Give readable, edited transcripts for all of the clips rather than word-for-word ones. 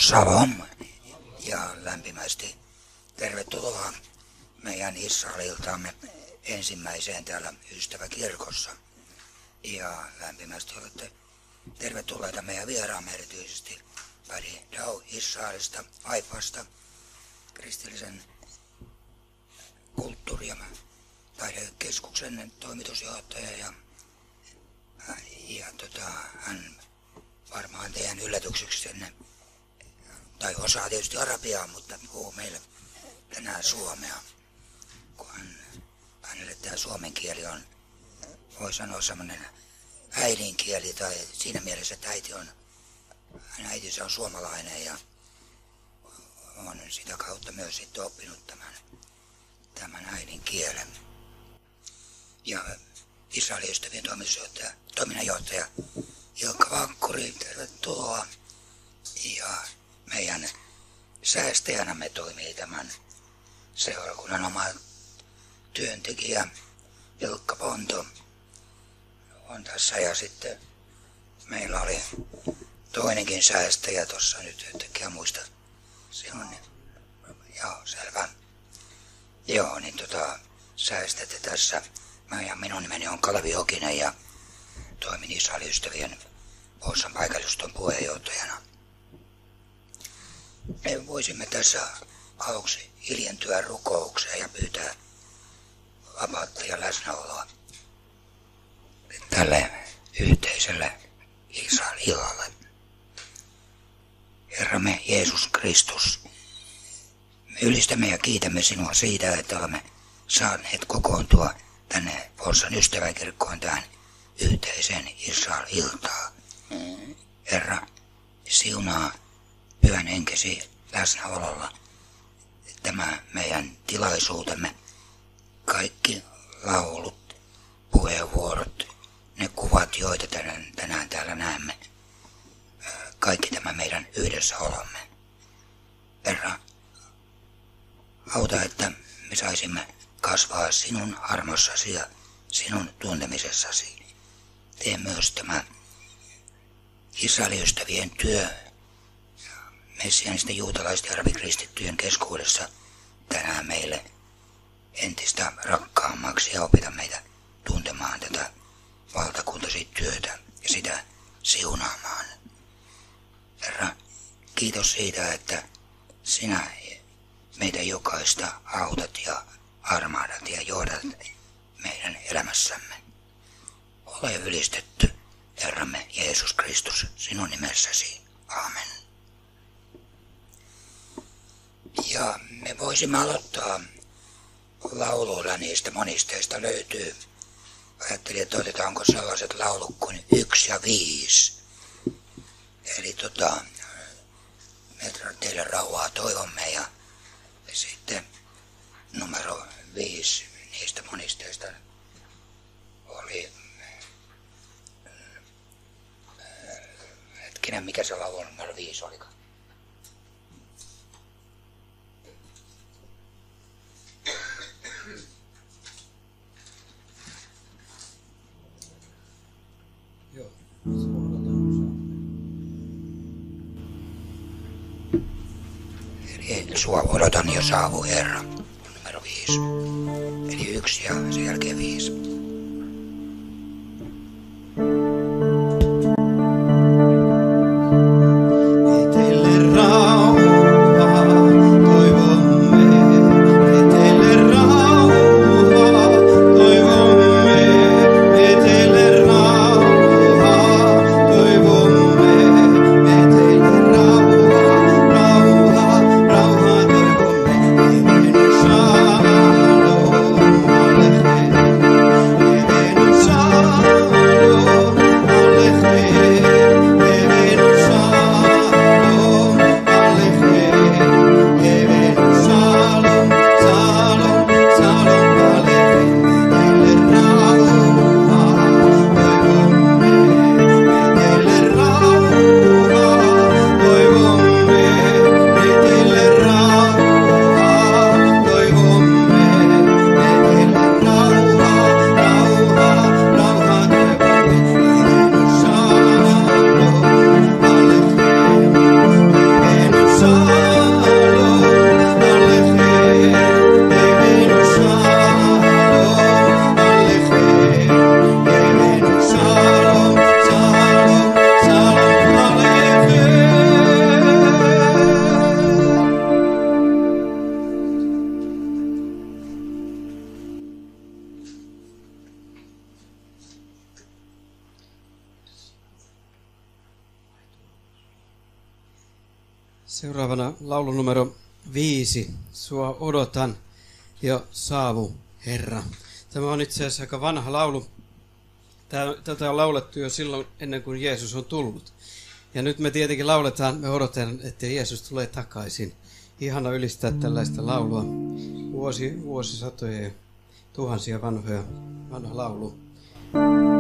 Shalom ja lämpimästi tervetuloa meidän Israeliltamme ensimmäiseen täällä Ystäväkirkossa. Ja lämpimästi olette tervetulleita meidän vieraamme erityisesti Paddy Dow Israelista, Haifasta, kristillisen kulttuuri- ja taidekeskuksen toimitusjohtaja ja hän varmaan teidän yllätykseksenne, tai osaa tietysti arabiaa, mutta puhuu meille tänään suomea, kun hänelle tämä suomen kieli on, voi sanoa, semmoinen äidinkieli, tai siinä mielessä, että hänen äitinsä on suomalainen ja on sitä kautta myös sitten oppinut tämän äidinkielen. Ja Israelin ystävien toiminnanjohtaja Ilkka Vankkuri, tervetuloa. Ja meidän säästäjänämme toimii tämän seurakunnan oma työntekijä Ilkka Ponto on tässä, ja sitten meillä oli toinenkin säästäjä tuossa nyt, yhtäkkiä muista. Se on, joo, selvä. Joo, niin säästätte tässä. Minun nimeni on Kalevi Jokinen ja toimin Israelin ystävien Puolan paikalliston puheenjohtajana. Me voisimme tässä aluksi hiljentyä rukoukseen ja pyytää vapautta ja läsnäoloa tälle yhteiselle Israel-illalle. Herramme Jeesus Kristus, me ylistämme ja kiitämme sinua siitä, että olemme saaneet kokoontua tänne Puolan ystäväkirkkoon tähän yhteiseen Israel-iltaan. Herra, siunaa pyhän henkesi läsnäololla tämä meidän tilaisuutemme, kaikki laulut, puheenvuorot, ne kuvat, joita tänään täällä näemme, kaikki tämä meidän yhdessäolomme. Herra, auta, että me saisimme kasvaa sinun armossasi ja sinun tuntemisessasi. Tee myös tämä Israelin ystävien työ messianisten juutalaisten ja arabikristittyjen keskuudessa tänään meille entistä rakkaammaksi ja opeta meitä tuntemaan tätä valtakuntasi työtä ja sitä siunaamaan. Herra, kiitos siitä, että sinä meitä jokaista autat ja armahdat ja johdat meidän elämässämme. Ole ylistetty, Herramme Jeesus Kristus, sinun nimessäsi. Aamen. Ja me voisimme aloittaa lauluilla, niistä monisteista löytyy. Ajattelin, että otetaanko sellaiset laulut kuin 1 ja 5. Eli me teille rauhaa toivomme, ja sitten numero 5 niistä monisteista oli, hetkinen, mikä se laulu numero 5 olikaan? Eli sua odotan jo saavu Herra, numero 5. Eli 1 ja sen jälkeen 5. Shalom Aleichem. Seuraavana laulu numero 5. Sua odotan jo saavu, Herra. Tämä on itse asiassa aika vanha laulu. Tätä on laulettu jo silloin ennen kuin Jeesus on tullut. Ja nyt me tietenkin lauletaan, me odotetaan, että Jeesus tulee takaisin. Ihana ylistää tällaista laulua. Vuosisatoja ja tuhansia vanha laulu. Alleluia.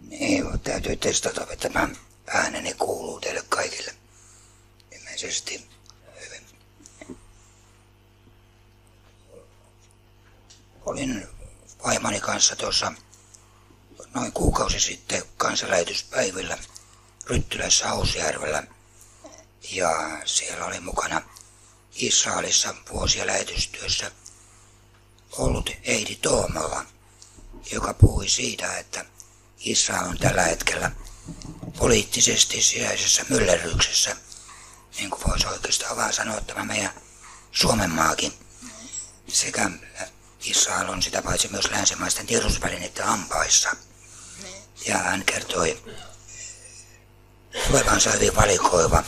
Niin, täytyy testata, että tämä ääneni kuuluu teille kaikille ilmeisesti hyvin. Olin vaimoni kanssa tuossa noin kuukausi sitten kansanlähetyspäivillä Ryttylässä Hausjärvellä. Ja siellä oli mukana Israelissa vuosia lähetystyössä ollut Eidi Toomala, joka puhui siitä, että Israel on tällä hetkellä poliittisesti sisäisessä myllerryksessä, niin kuin voisi oikeastaan vaan sanoa tämä meidän Suomen maakin. Sekä Israel on sitä paitsi myös länsimaisten tiedotusvälineiden hampaissa. Ja hän kertoi olevansa hyvin valikoiva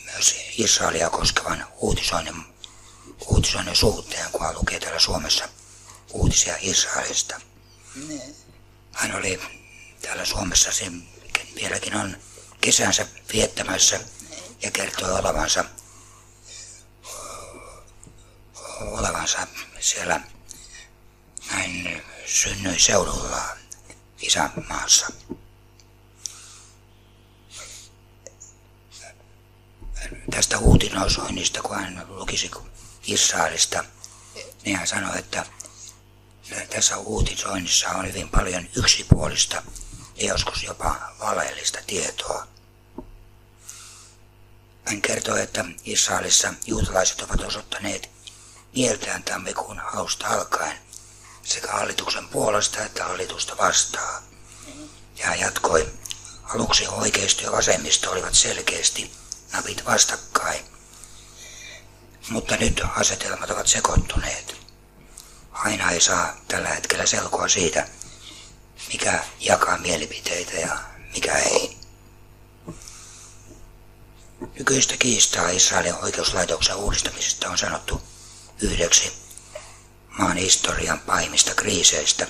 myös Israelia koskevan uutisoinnin suhteen, kun hän lukee täällä Suomessa uutisia Israelista. Hän oli täällä Suomessa, se vieläkin on kesänsä viettämässä ja kertoi olevansa siellä näin synnyinseudulla isänmaassa. Tästä uutisoinnista, kun hän lukisi Israelista, niin hän sanoi, että tässä uutisoinnissa on hyvin paljon yksipuolista ja joskus jopa valheellista tietoa. Hän kertoi, että Israelissa juutalaiset ovat osoittaneet mieltään tammikuun alusta alkaen sekä hallituksen puolesta että hallitusta vastaan. Ja hän jatkoi, aluksi oikeisto ja vasemmisto olivat selkeästi napit vastakkain, mutta nyt asetelmat ovat sekoittuneet. Aina ei saa tällä hetkellä selkoa siitä, mikä jakaa mielipiteitä ja mikä ei. Nykyistä kiistaa Israelin oikeuslaitoksen uudistamisesta on sanottu yhdeksi maan historian pahimmista kriiseistä,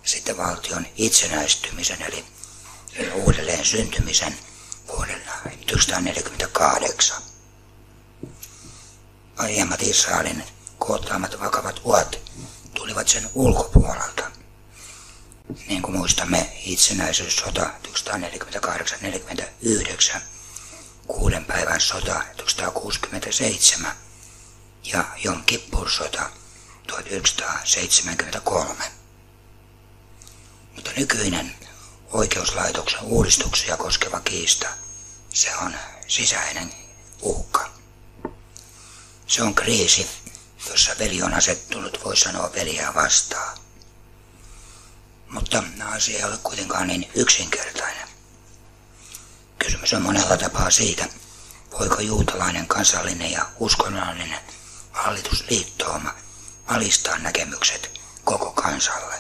sitten valtion itsenäistymisen eli uudelleen syntymisen vuodella 1948. Aiemmat Israelin kohtaamat vakavat uhat tulivat sen ulkopuolelta. Niin kuin muistamme, itsenäisyyssota 1948-49, 6 päivän sota 1967 ja Jom Kippur-sota 1973. Mutta nykyinen oikeuslaitoksen uudistuksia koskeva kiista, se on sisäinen uhka. Se on kriisi, jossa veli on asettunut, voi sanoa, veliä vastaan. Mutta asia ei ole kuitenkaan niin yksinkertainen. Kysymys on monella tapaa siitä, voiko juutalainen kansallinen ja uskonnollinen hallitusliittouma alistaa näkemykset koko kansalle.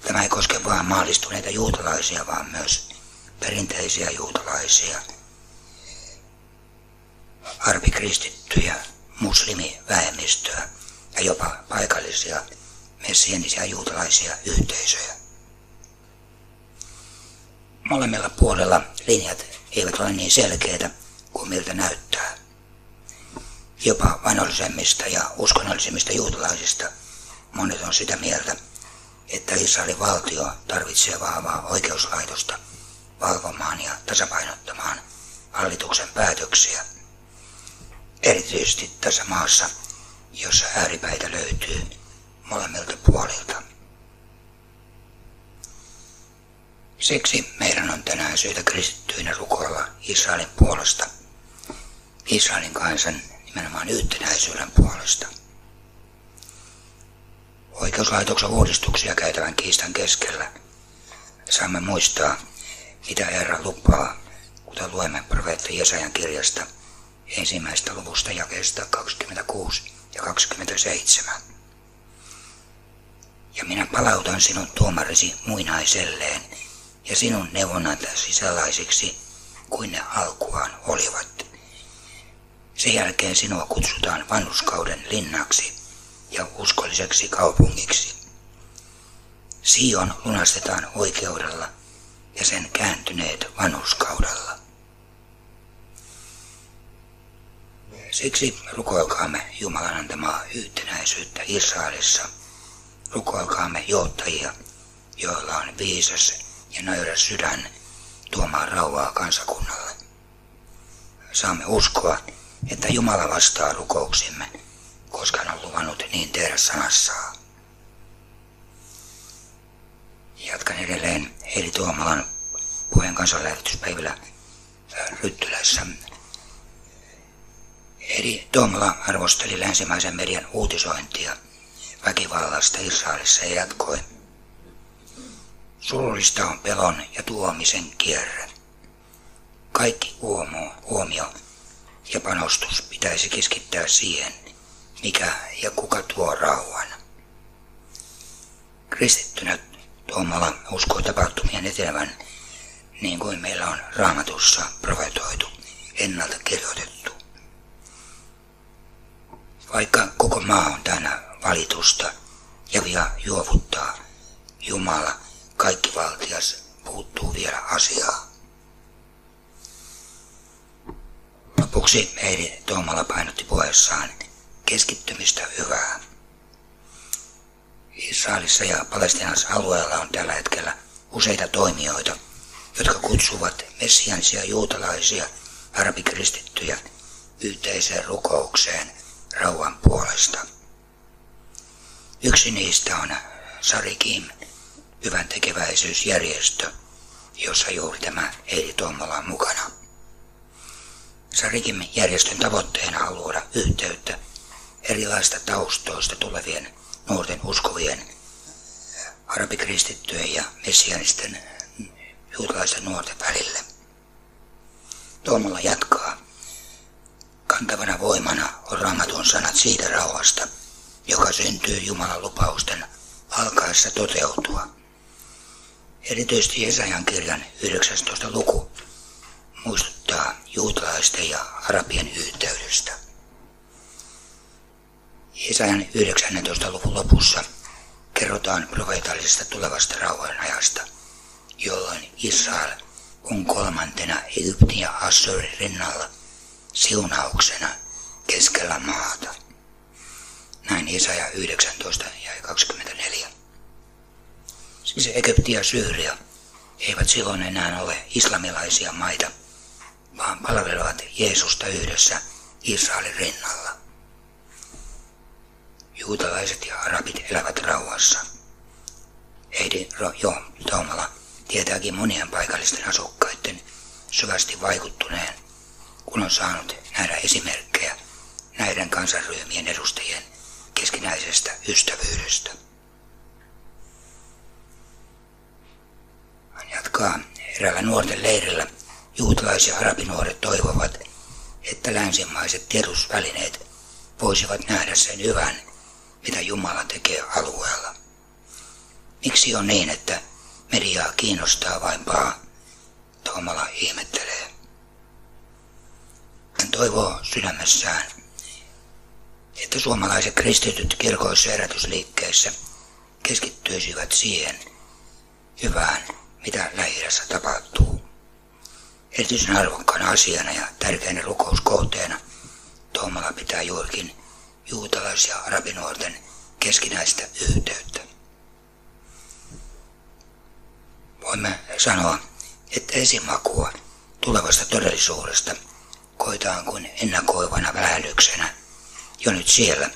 Tämä ei koske vain maallistuneita juutalaisia, vaan myös perinteisiä juutalaisia, arpikristittyjä, muslimivähemmistöä ja jopa paikallisia messianisia juutalaisia yhteisöjä. Molemmilla puolella linjat eivät ole niin selkeitä kuin miltä näyttää. Jopa vanhollisemmista ja uskonnollisimmista juutalaisista monet on sitä mieltä, että Israelin valtio tarvitsee vahvaa oikeuslaitosta valvomaan ja tasapainottamaan hallituksen päätöksiä, erityisesti tässä maassa, jossa ääripäitä löytyy molemmilta puolilta. Siksi meidän on tänään syytä kristittyinä rukoilla Israelin puolesta, Israelin kansan nimenomaan yhtenäisyyden puolesta. Oikeuslaitoksen uudistuksia käytävän kiistan keskellä saamme muistaa, mitä Herra lupaa, kuten luemme profeetta Jesajan kirjasta ensimmäistä luvusta jakeesta 26 ja 27. Ja minä palautan sinun tuomarisi muinaiselleen ja sinun neuvonantasi sellaisiksi kuin ne alkuaan olivat. Sen jälkeen sinua kutsutaan vanhurskauden linnaksi ja uskolliseksi kaupungiksi. Sion lunastetaan oikeudella ja sen kääntyneet vanhurskaudella. Siksi rukoilkaamme Jumalan antamaa yhtenäisyyttä Israelissa. Rukoilkaamme johtajia, joilla on viisas ja nöyrä sydän tuomaan rauhaa kansakunnalle. Saamme uskoa, että Jumala vastaa rukouksimme, koska hän on luvannut niin tehdä sanassaan. Jatkan edelleen Heidi Tuomalan puheen kansanlähetyspäivillä Ryttylässä. Heidi Tuomala arvosteli länsimaisen median uutisointia väkivallasta Israelissa ja jatkoi. Surullista on pelon ja tuomisen kierre. Kaikki huomio ja panostus pitäisi keskittää siihen, mikä ja kuka tuo rauhan. Kristittynä Tuomala uskoo tapahtumien etenevän niin kuin meillä on Raamatussa profetoitu, ennalta kirjoitettu. Vaikka koko maa on täynnä valitusta ja juovuttaa, Jumala, kaikkivaltias, puuttuu vielä asiaa. Lopuksi Heidi Tuomala painotti puheessaan keskittymistä hyvää. Israelissa ja Palestiinassa alueella on tällä hetkellä useita toimijoita, jotka kutsuvat messianisia juutalaisia arabikristittyjä yhteiseen rukoukseen rauhan puolesta. Yksi niistä on Sarikim, hyvän tekeväisyysjärjestö, jossa juuri tämä Heidi Tuomala on mukana. Sarikim-järjestön tavoitteena on luoda yhteyttä erilaista taustoista tulevien nuorten uskovien, arabikristittyjen ja messianisten juutalaisten nuorten välille. Tuomala jatkaa. Kantavana voimana on Raamatun sanat siitä rauhasta, joka syntyy Jumalan lupausten alkaessa toteutua. Erityisesti Jesajan kirjan 19. luku muistuttaa juutalaisten ja arabien yhteydestä. Jesajan 19. luvun lopussa kerrotaan profeetallisesta tulevasta rauhan ajasta, jolloin Israel on kolmantena Egyptin ja Assyrin rinnalla siunauksena keskellä maata. Näin Jesaja 19 ja 24. Siis Egypti ja Syyria eivät silloin enää ole islamilaisia maita, vaan palvelevat Jeesusta yhdessä Israelin rinnalla. Juutalaiset ja arabit elävät rauhassa. Heidi Tuomala tietääkin monien paikallisten asukkaiden syvästi vaikuttuneen, kun on saanut nähdä esimerkkejä näiden kansanryhmien edustajien keskinäisestä ystävyydestä. Hän jatkaa. Eräällä nuorten leirillä juutalais- ja arabinuoret toivovat, että länsimaiset tiedotusvälineet voisivat nähdä sen hyvän, mitä Jumala tekee alueella. Miksi on niin, että mediaa kiinnostaa vain paha? Tuomala ihmettelee. Hän toivoo sydämessään, että suomalaiset kristityt kirkoissa ja herätysliikkeissä keskittyisivät siihen hyvään, mitä Lähi-idässä tapahtuu. Erityisen arvokkaana asiana ja tärkeänä rukouskohteena Tuomala pitää juurikin juutalais- ja arabinuorten keskinäistä yhteyttä. Voimme sanoa, että esimakua tulevasta todellisuudesta koetaan kuin ennakoivana välähdyksenä jo nyt siellä,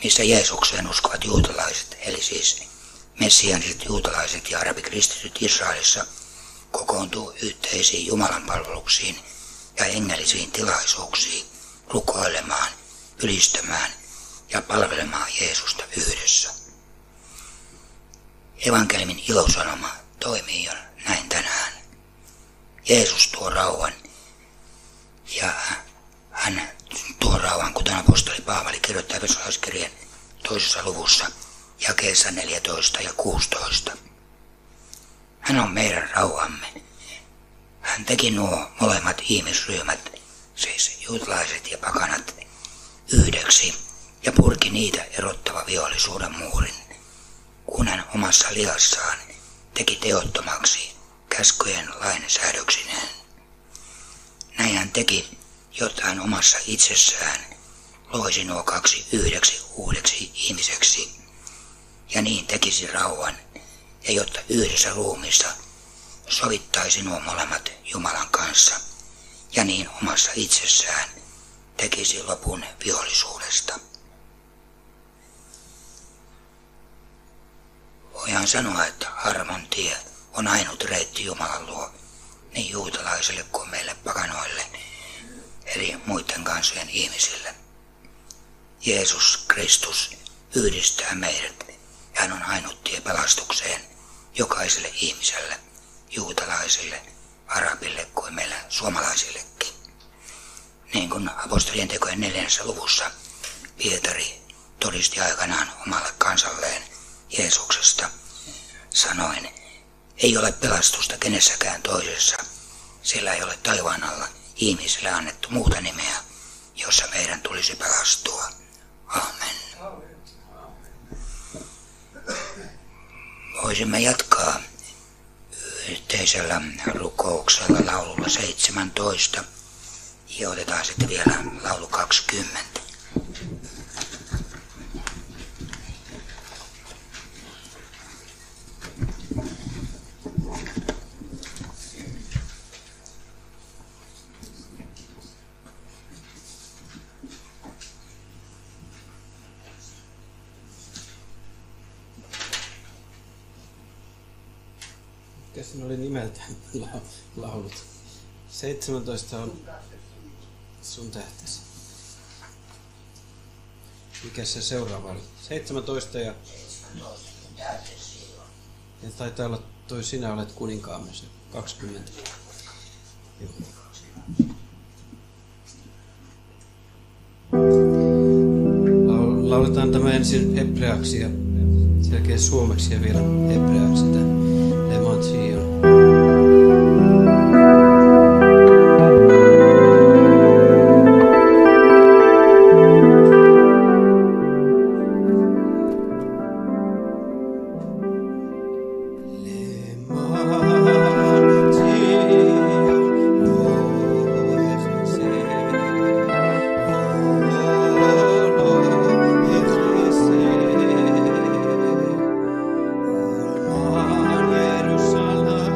missä Jeesukseen uskovat juutalaiset, eli siis messianiset juutalaiset ja arabikristityt Israelissa kokoontuu yhteisiin jumalanpalveluksiin ja hengellisiin tilaisuuksiin rukoilemaan, ylistämään ja palvelemaan Jeesusta yhdessä. Evankeliumin ilosanoma toimii jo näin tänään. Jeesus tuo rauhan ja hän tuo rauhan, kuten apostoli Paavali kirjoittaa Efesolaiskirjeen 2. luvussa jakeessa 14 ja 16. Hän on meidän rauhamme. Hän teki nuo molemmat ihmisryhmät, siis juutalaiset ja pakanat, yhdeksi ja purki niitä erottava vihollisuuden muurin, kun hän omassa lihassaan teki teottomaksi käskyjen lainsäädöksineen. Näin hän teki, jotta hän omassa itsessään loisi nuo kaksi yhdeksi uudeksi ihmiseksi ja niin tekisi rauhan, ja jotta yhdessä ruumiissa sovittaisi nuo molemmat Jumalan kanssa ja niin omassa itsessään tekisi lopun vihollisuudesta. Voidaan sanoa, että armon tie on ainut reitti Jumalan luo, niin juutalaisille kuin meille pakanoille, eli muiden kansojen ihmisille. Jeesus Kristus yhdistää meidät, ja hän on ainut tie pelastukseen jokaiselle ihmiselle, juutalaisille, arabille kuin meille suomalaisillekin. Niin kuin apostolien tekojen 4. luvussa Pietari todisti aikanaan omalle kansalleen Jeesuksesta, sanoen, ei ole pelastusta kenessäkään toisessa, sillä ei ole taivaan alla ihmisille annettu muuta nimeä, jossa meidän tulisi pelastua. Amen. Voisimme jatkaa yhteisellä rukouksella laululla 17 ja otetaan sitten vielä laulu 20. Mikä siinä oli nimeltään laulut? 17 on sun tähtesi. Mikä se seuraava oli? 17 ja taitaa olla toi sinä olet kuninkaamme, se 20. Joo. Lauletaan tämä ensin hebreaksi ja sen jälkeen suomeksi ja vielä hebreaksi tämä Lemon Zion. Jerusalem.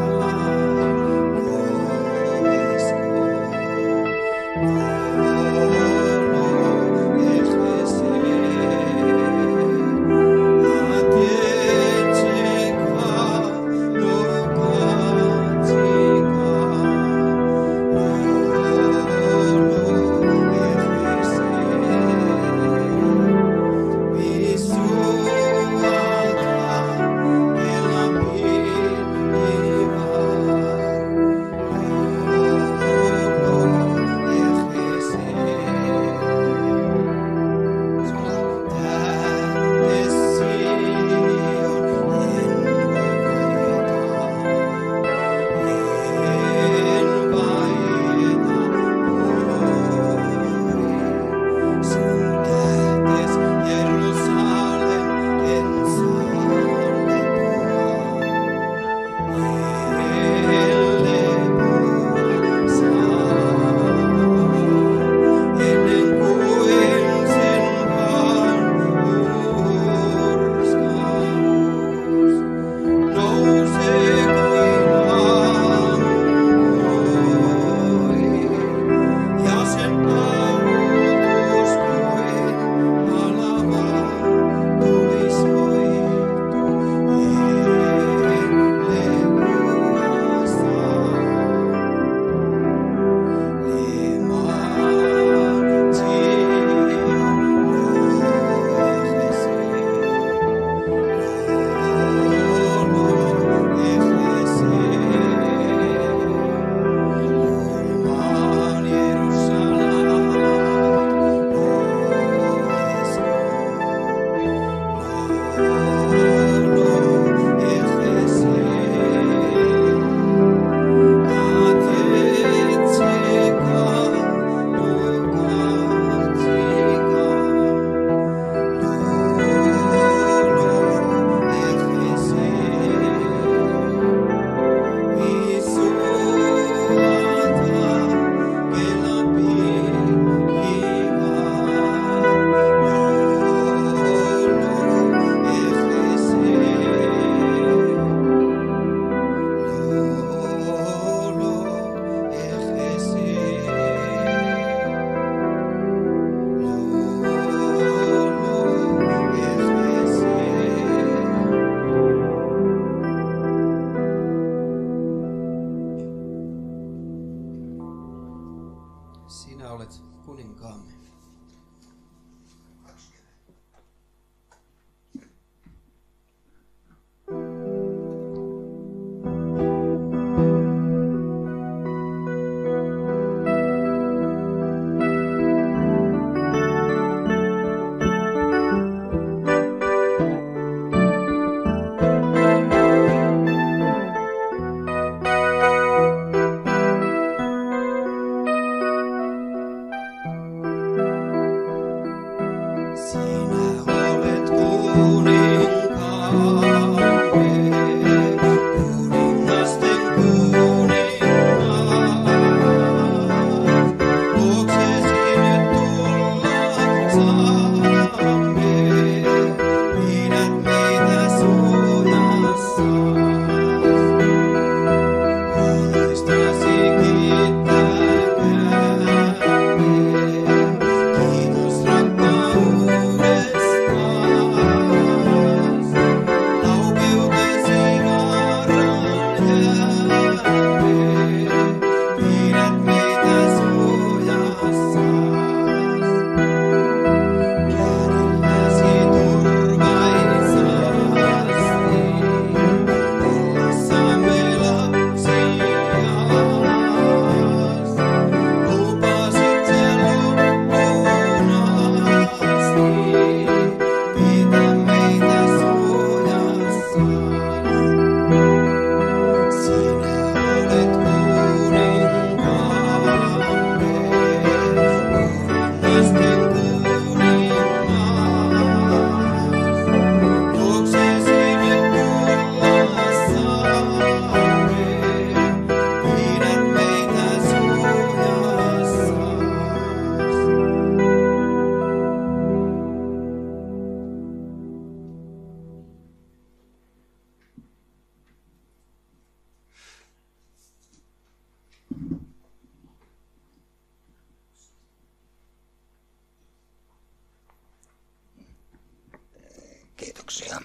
Kiitoksia.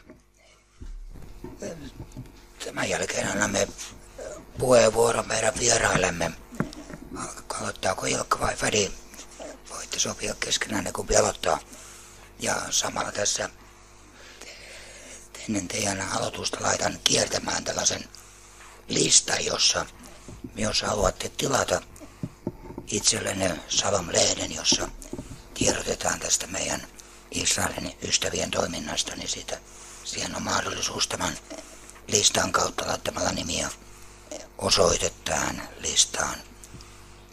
Tämän jälkeen annamme puheenvuoron meidän vieraillemme. Aloittaako Ilkka vai Fadi? Voitte sopia keskenään, kun aloittaa. Ja samalla tässä ennen teidän aloitusta laitan kiertämään tällaisen listan, jossa jos haluatte tilata itsellenne Salom-lehden, jossa tiedotetaan tästä meidän Israelin ystävien toiminnasta, niin siihen on mahdollisuus tämän listan kautta laittamalla nimiä osoitettaan listaan.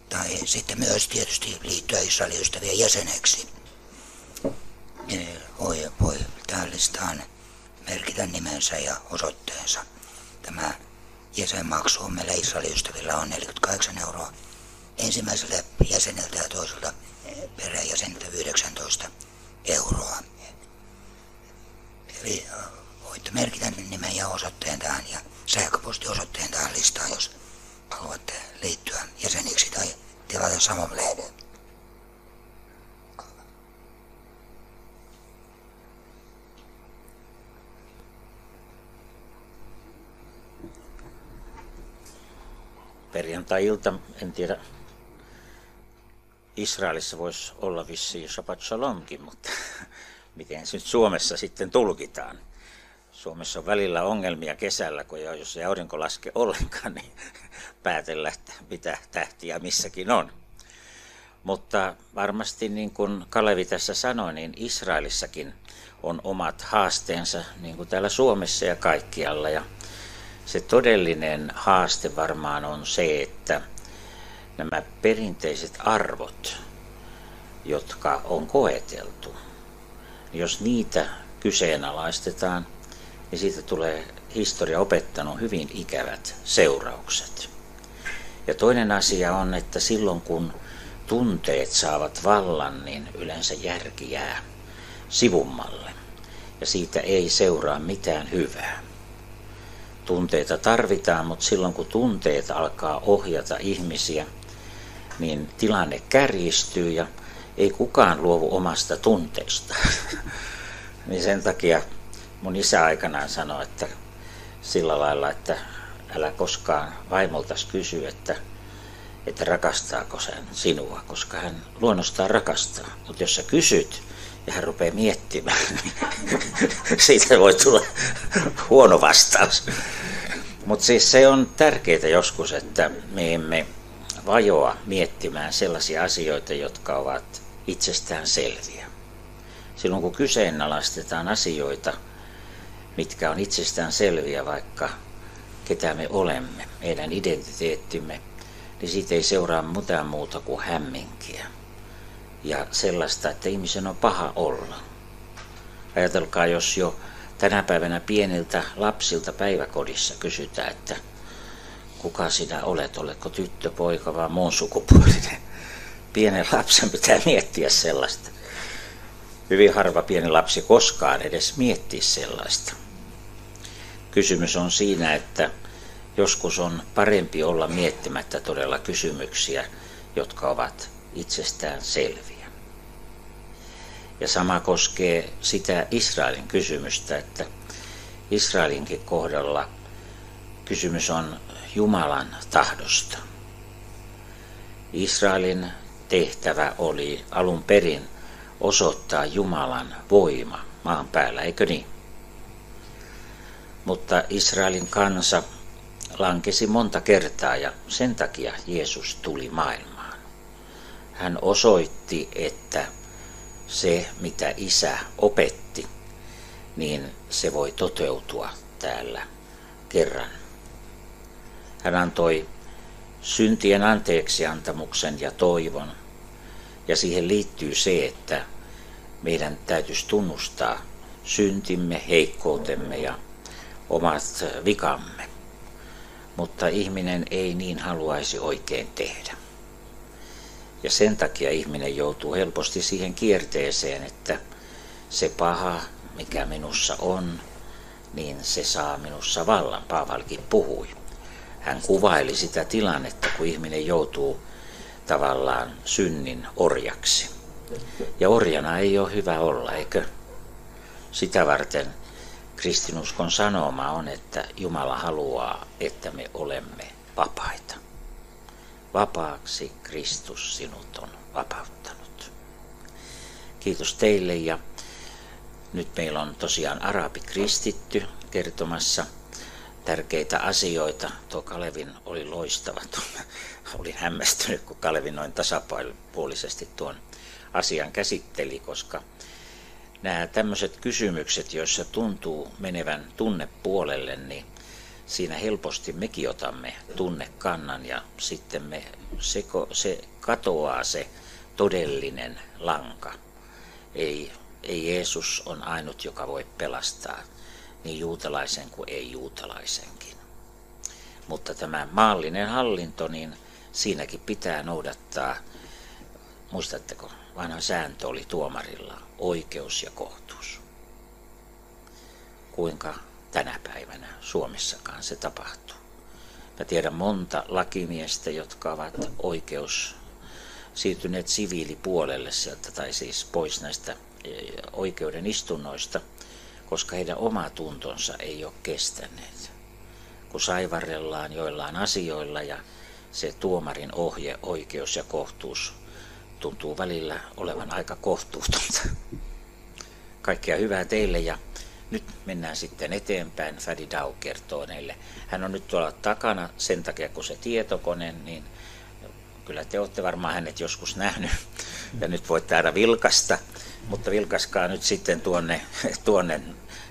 Tai sitten myös tietysti liittyä Israelin ystävien jäseneksi. Voi tähän listaan merkitä nimensä ja osoitteensa. Tämä jäsenmaksu meillä Israelin ystävillä on 48 € ensimmäiselle jäseneltä ja toiselta perheenjäseneltä 19 €. Eli voitte merkitä nimen ja osoitteen tähän ja sähköpostiosoitteen tähän listaan, jos haluatte liittyä jäseniksi tai tilata Salom-lehden. Perjantai-ilta, en tiedä, Israelissa voisi olla vissiin Shabbat Shalomkin, mutta miten se nyt Suomessa sitten tulkitaan? Suomessa on välillä ongelmia kesällä, kun jos ei aurinko laske ollenkaan, niin päätellä, että mitä tähtiä missäkin on. Mutta varmasti niin kuin Kalevi tässä sanoi, niin Israelissakin on omat haasteensa, niin kuin täällä Suomessa ja kaikkialla. Ja se todellinen haaste varmaan on se, että nämä perinteiset arvot, jotka on koeteltu, jos niitä kyseenalaistetaan, niin siitä tulee historia opettanut hyvin ikävät seuraukset. Ja toinen asia on, että silloin kun tunteet saavat vallan, niin yleensä järki jää sivummalle. Ja siitä ei seuraa mitään hyvää. Tunteita tarvitaan, mutta silloin kun tunteet alkaa ohjata ihmisiä, niin tilanne kärjistyy ja ei kukaan luovu omasta tunteesta. Niin sen takia mun isä aikanaan sanoi, että sillä lailla, että älä koskaan vaimoltas kysy, että rakastaako hän sinua, koska hän luonnostaan rakastaa. Mutta jos sä kysyt ja hän rupeaa miettimään, siitä voi tulla huono vastaus. Mutta siis se on tärkeää joskus, että me emme vajoa miettimään sellaisia asioita, jotka ovat itsestään selviä. Silloin kun kyseenalaistetaan asioita, mitkä on itsestään selviä, vaikka ketä me olemme, meidän identiteettimme, niin siitä ei seuraa mitään muuta kuin hämminkiä. Ja sellaista, että ihmisen on paha olla. Ajatelkaa, jos jo tänä päivänä pieniltä lapsilta päiväkodissa kysytään, että kuka sinä olet, oletko tyttö, poika vai muun sukupuolinen. Pienen lapsen pitää miettiä sellaista. Hyvin harva pieni lapsi koskaan edes miettii sellaista. Kysymys on siinä, että joskus on parempi olla miettimättä todella kysymyksiä, jotka ovat itsestään selviä. Ja sama koskee sitä Israelin kysymystä, että Israelinkin kohdalla kysymys on Jumalan tahdosta. Israelin tehtävä oli alun perin osoittaa Jumalan voima maan päällä, eikö niin? Mutta Israelin kansa lankesi monta kertaa ja sen takia Jeesus tuli maailmaan. Hän osoitti, että se mitä Isä opetti, niin se voi toteutua täällä kerran. Hän antoi syntien anteeksiantamuksen ja toivon. Ja siihen liittyy se, että meidän täytyisi tunnustaa syntimme, heikkoutemme ja omat vikamme. Mutta ihminen ei niin haluaisi oikein tehdä. Ja sen takia ihminen joutuu helposti siihen kierteeseen, että se paha, mikä minussa on, niin se saa minussa vallan. Paavalkin puhui. Hän kuvaili sitä tilannetta, kun ihminen joutuu tavallaan synnin orjaksi. Ja orjana ei ole hyvä olla, eikö? Sitä varten kristinuskon sanoma on, että Jumala haluaa, että me olemme vapaita. Vapaaksi Kristus sinut on vapauttanut. Kiitos teille, ja nyt meillä on tosiaan arabikristitty kertomassa tärkeitä asioita. Tuo Kalevin oli loistava. Olin hämmästynyt, kun Kalevi noin tasapuolisesti tuon asian käsitteli, koska nämä tämmöiset kysymykset, joissa tuntuu menevän tunnepuolelle, niin siinä helposti mekin otamme tunnekannan ja sitten se katoaa se todellinen lanka. Ei Jeesus on ainut, joka voi pelastaa niin juutalaisen kuin ei-juutalaisenkin. Mutta tämä maallinen hallinto, niin siinäkin pitää noudattaa, muistatteko, vanha sääntö oli tuomarilla, oikeus ja kohtuus. Kuinka tänä päivänä Suomessakaan se tapahtuu? Mä tiedän monta lakimiestä, jotka ovat siirtyneet siviilipuolelle sieltä, tai siis pois näistä oikeuden istunnoista, koska heidän oma tuntonsa ei ole kestäneet. Kun saivarrellaan joillain asioilla ja se tuomarin ohje, oikeus ja kohtuus tuntuu välillä olevan aika kohtuutonta. Kaikkea hyvää teille, ja nyt mennään sitten eteenpäin. Fadi Dau kertoo neille. Hän on nyt tuolla takana sen takia, kun se tietokone, niin kyllä te olette varmaan hänet joskus nähnyt ja nyt voitte aina vilkasta, mutta vilkaskaa nyt sitten tuonne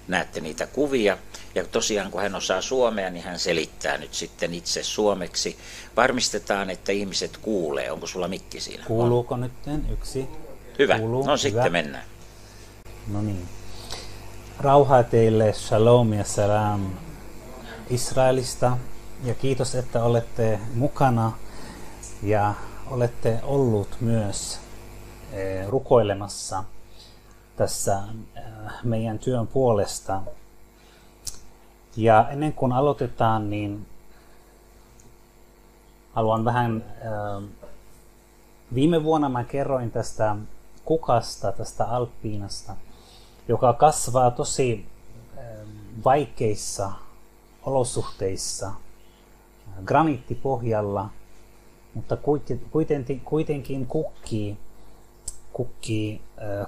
näette niitä kuvia. Ja tosiaan kun hän osaa suomea, niin hän selittää nyt sitten itse suomeksi. Varmistetaan, että ihmiset kuulee. Onko sulla mikki siinä? Kuuluuko nyt yksi? Hyvä. Kuuluu, no sitten mennään. No niin. Rauhaa teille, shalom ja salam Israelista. Ja kiitos, että olette mukana ja olette ollut myös rukoilemassa tässä meidän työn puolesta. Ja ennen kuin aloitetaan, niin haluan vähän, viime vuonna mä kerroin tästä kukasta, tästä alppiinasta, joka kasvaa tosi vaikeissa olosuhteissa, graniittipohjalla, mutta kuitenkin kukkii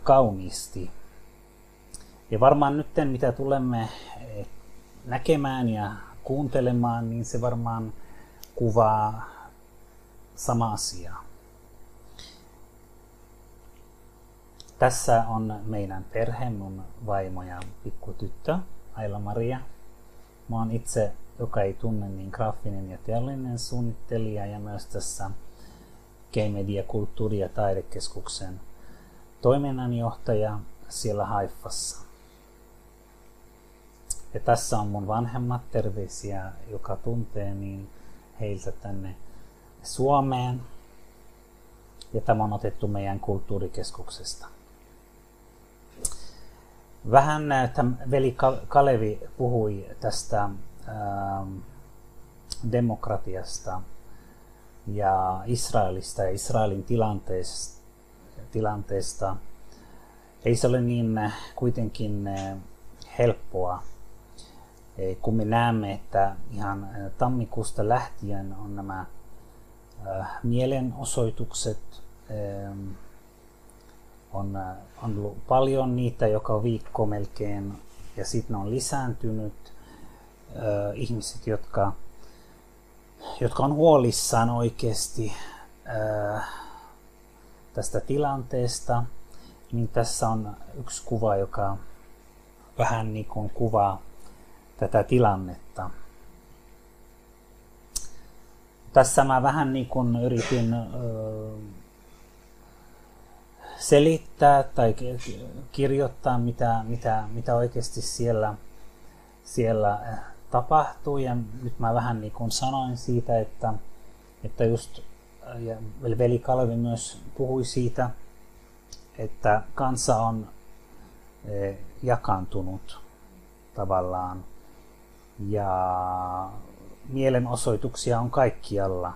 kauniisti. Ja varmaan nyt mitä tulemme näkemään ja kuuntelemaan, niin se varmaan kuvaa sama asiaa. Tässä on meidän perhe, mun vaimo ja pikkutyttö Aila-Maria. Mä oon itse, joka ei tunne, niin graafinen ja teollinen suunnittelija ja myös tässä G-Media kulttuuri- ja taidekeskuksen toiminnanjohtaja siellä Haifassa. Ja tässä on mun vanhemmat, terveisiä, joka tuntee, niin heiltä tänne Suomeen. Ja tämä on otettu meidän kulttuurikeskuksesta. Vähän veli Kalevi puhui tästä demokratiasta ja Israelista ja Israelin tilanteesta. Ei se ole niin kuitenkin helppoa, kun me näemme, että ihan tammikuusta lähtien on nämä mielenosoitukset, on ollut paljon niitä joka viikko melkein, ja sitten on lisääntynyt ihmiset, jotka on huolissaan oikeasti tästä tilanteesta. Niin tässä on yksi kuva, joka vähän niin kuin kuvaa tätä tilannetta. Tässä mä vähän niin kuin yritin selittää tai kirjoittaa, mitä oikeasti siellä tapahtuu. Ja nyt mä vähän niin kuin sanoin siitä, että just, ja veli Kalevi myös puhui siitä, että kansa on jakaantunut tavallaan ja mielenosoituksia on kaikkialla.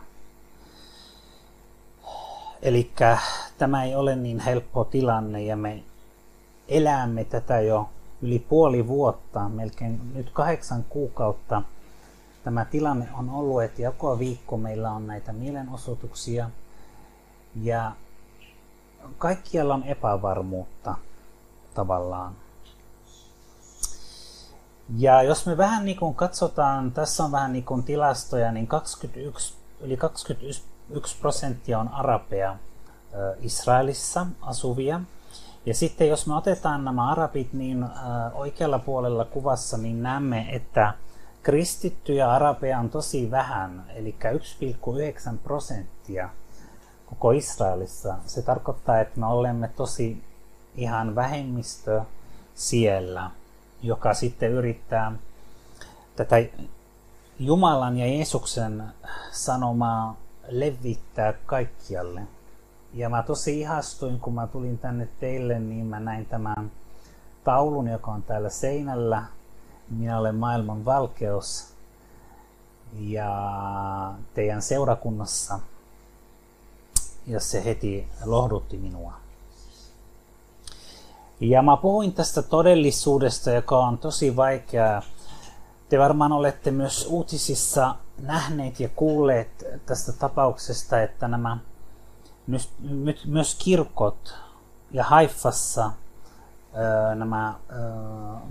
Eli tämä ei ole niin helppo tilanne ja me elämme tätä jo yli puoli vuotta, melkein nyt 8 kuukautta. Tämä tilanne on ollut, että joka viikko meillä on näitä mielenosoituksia ja kaikkialla on epävarmuutta tavallaan. Ja jos me vähän niin kuin katsotaan, tässä on vähän niin kuin tilastoja, niin yli 21% on arabeja Israelissa asuvia. Ja sitten jos me otetaan nämä arabit, niin oikealla puolella kuvassa niin näemme, että kristittyjä arabeja on tosi vähän, eli 1,9% koko Israelissa. Se tarkoittaa, että me olemme tosi ihan vähemmistö siellä, joka sitten yrittää tätä Jumalan ja Jeesuksen sanomaa levittää kaikkialle. Ja mä tosi ihastuin, kun mä tulin tänne teille, niin mä näin tämän taulun, joka on täällä seinällä. Minä olen maailman valkeus ja teidän seurakunnassa. Ja se heti lohdutti minua. Ja mä puhuin tästä todellisuudesta, joka on tosi vaikeaa. Te varmaan olette myös uutisissa nähneet ja kuulleet tästä tapauksesta, että nämä myös kirkot ja Haifassa nämä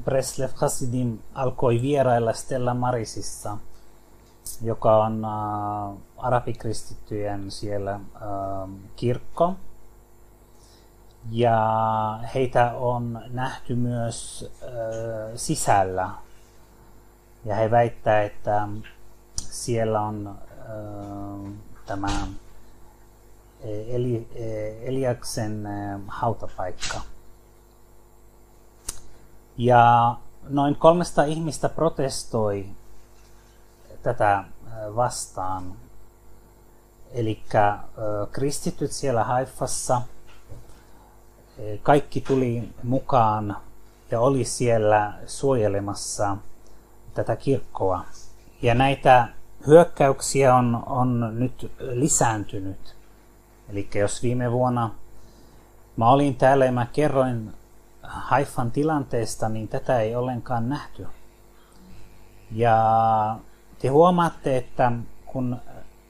Breslev Hasidim alkoi vierailla Stella Marisissa, joka on arabikristittyjen siellä kirkko. Ja heitä on nähty myös sisällä. Ja he väittää, että siellä on tämä Eliaksen hautapaikka. Ja noin 300 ihmistä protestoi tätä vastaan. Eli kristityt siellä Haifassa, kaikki tuli mukaan ja oli siellä suojelemassa tätä kirkkoa. Ja näitä hyökkäyksiä on nyt lisääntynyt. Eli jos viime vuonna mä olin täällä ja mä kerroin Haifan tilanteesta, niin tätä ei ollenkaan nähty. Ja te huomaatte, että kun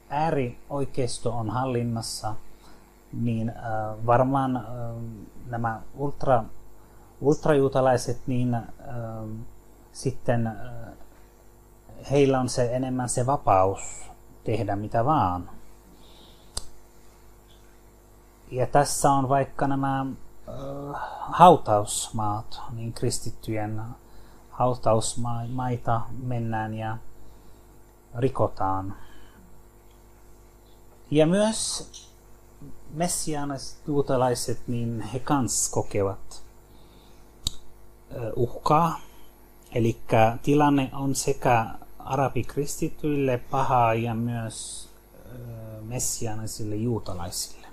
äärioikeisto on hallinnassa, niin varmaan nämä ultrajuutalaiset, niin sitten heillä on enemmän se vapaus tehdä mitä vaan. Ja tässä on vaikka nämä hautausmaat, niin kristittyjen hautausmaita mennään ja rikotaan. Ja myös messiaaniset juutalaiset, niin he kans kokevat uhkaa. Eli tilanne on sekä arabikristityille paha ja myös messiaanisille juutalaisille.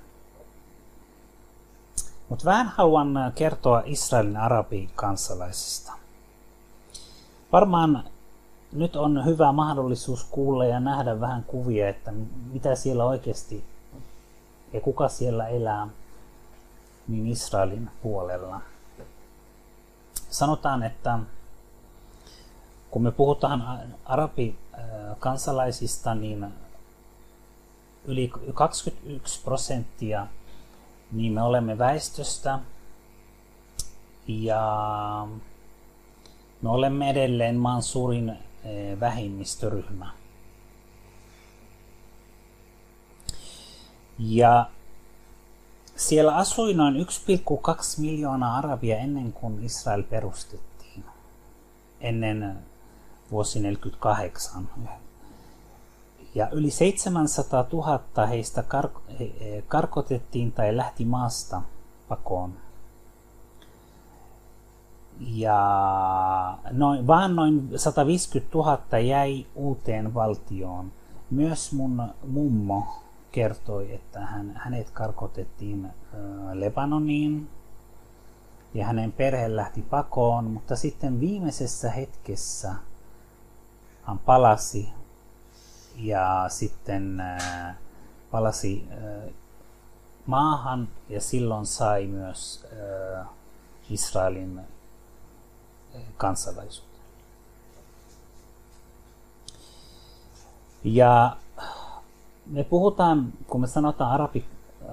Mutta vähän haluan kertoa Israelin arabikansalaisista. Varmaan nyt on hyvä mahdollisuus kuulla ja nähdä vähän kuvia, että mitä siellä oikeasti ja kuka siellä elää niin Israelin puolella. Sanotaan, että kun me puhutaan arabikansalaisista, niin yli 21% niin me olemme väestöstä ja me olemme edelleen maan suurin vähemmistöryhmä. Ja siellä asui noin 1,2 miljoonaa arabia ennen kuin Israel perustettiin, ennen vuosi 1948. Ja yli 700 000 heistä karkotettiin tai lähti maasta pakoon. Ja vaan noin 150 000 jäi uuteen valtioon. Myös mun mummo kertoi, että hänet karkotettiin Lebanoniin ja hänen perhe lähti pakoon, mutta sitten viimeisessä hetkessä hän palasi ja sitten palasi maahan ja silloin sai myös Israelin kansalaisuuden. Ja me puhutaan, kun me sanotaan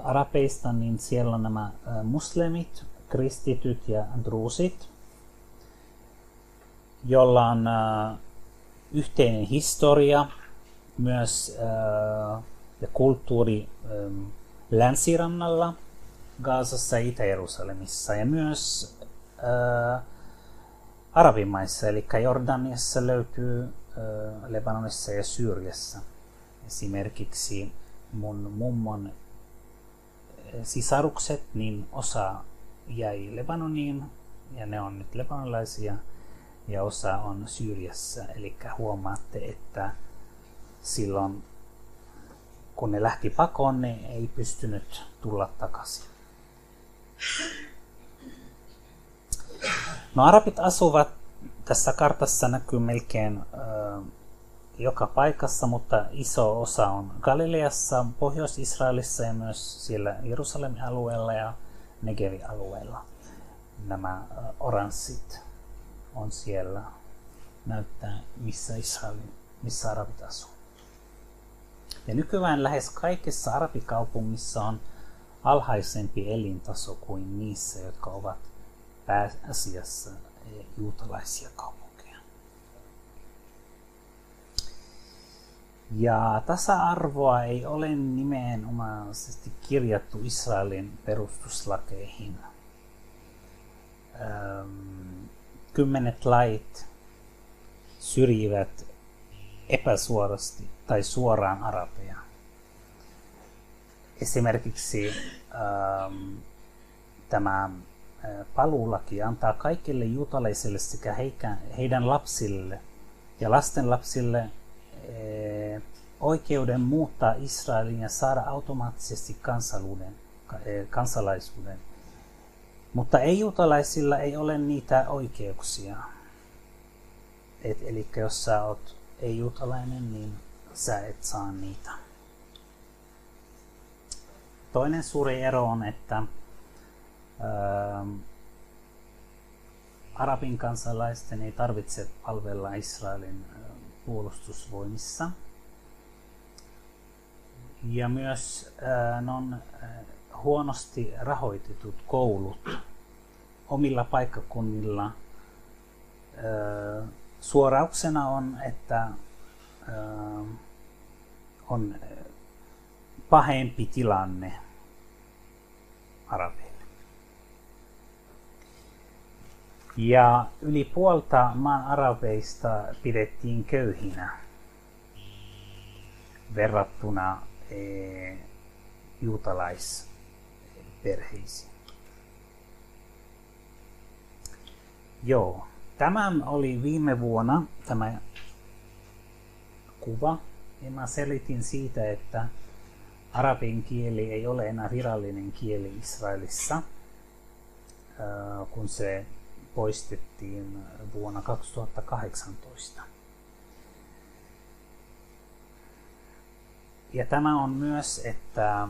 arabeista, niin siellä on nämä muslimit, kristityt ja druusit, jolla on yhteinen historia myös ja kulttuuri länsirannalla, Gazassa ja Itä-Jerusalemissa ja myös arabimaissa, eli Jordaniassa löytyy Lebanonissa ja Syyriassa. Esimerkiksi mun mummon sisarukset, niin osa jäi Lebanoniin ja ne on nyt lebanolaisia ja osa on Syyriassa. Eli huomaatte, että silloin kun ne lähti pakoon, ne ei pystynyt tulla takaisin. No arabit asuvat, tässä kartassa näkyy melkein joka paikassa, mutta iso osa on Galileassa, Pohjois-Israelissa ja myös siellä Jerusalemin alueella ja Negevin alueella. Nämä oranssit on siellä, näyttää missä arabit asuu. Ja nykyään lähes kaikissa arabikaupungissa on alhaisempi elintaso kuin niissä, jotka ovat pääasiassa juutalaisia kaupunkeja. Ja tasa-arvoa ei ole nimenomaisesti kirjattu Israelin perustuslakeihin. 10 lait syrjivät epäsuorasti tai suoraan arabeja. Esimerkiksi tämä paluulaki antaa kaikille juutalaisille sekä heidän lapsille ja lastenlapsille oikeuden muuttaa Israelin ja saada automaattisesti kansalaisuuden. Mutta ei-juutalaisilla ei ole niitä oikeuksia. Eli jos sä oot ei-juutalainen, niin sä et saa niitä. Toinen suuri ero on, että arabin kansalaisten ei tarvitse palvella Israelin puolustusvoimissa. Ja myös on huonosti rahoitetut koulut omilla paikkakunnilla. Suorauksena on, että on pahempi tilanne arabeille. Ja yli puolta maan arabeista pidettiin köyhinä verrattuna juutalaisperheisiin. Joo, Tämä oli viime vuonna tämä kuva, ja mä selitin siitä, että arabin kieli ei ole enää virallinen kieli Israelissa, kun se poistettiin vuonna 2018. Ja tämä on myös, että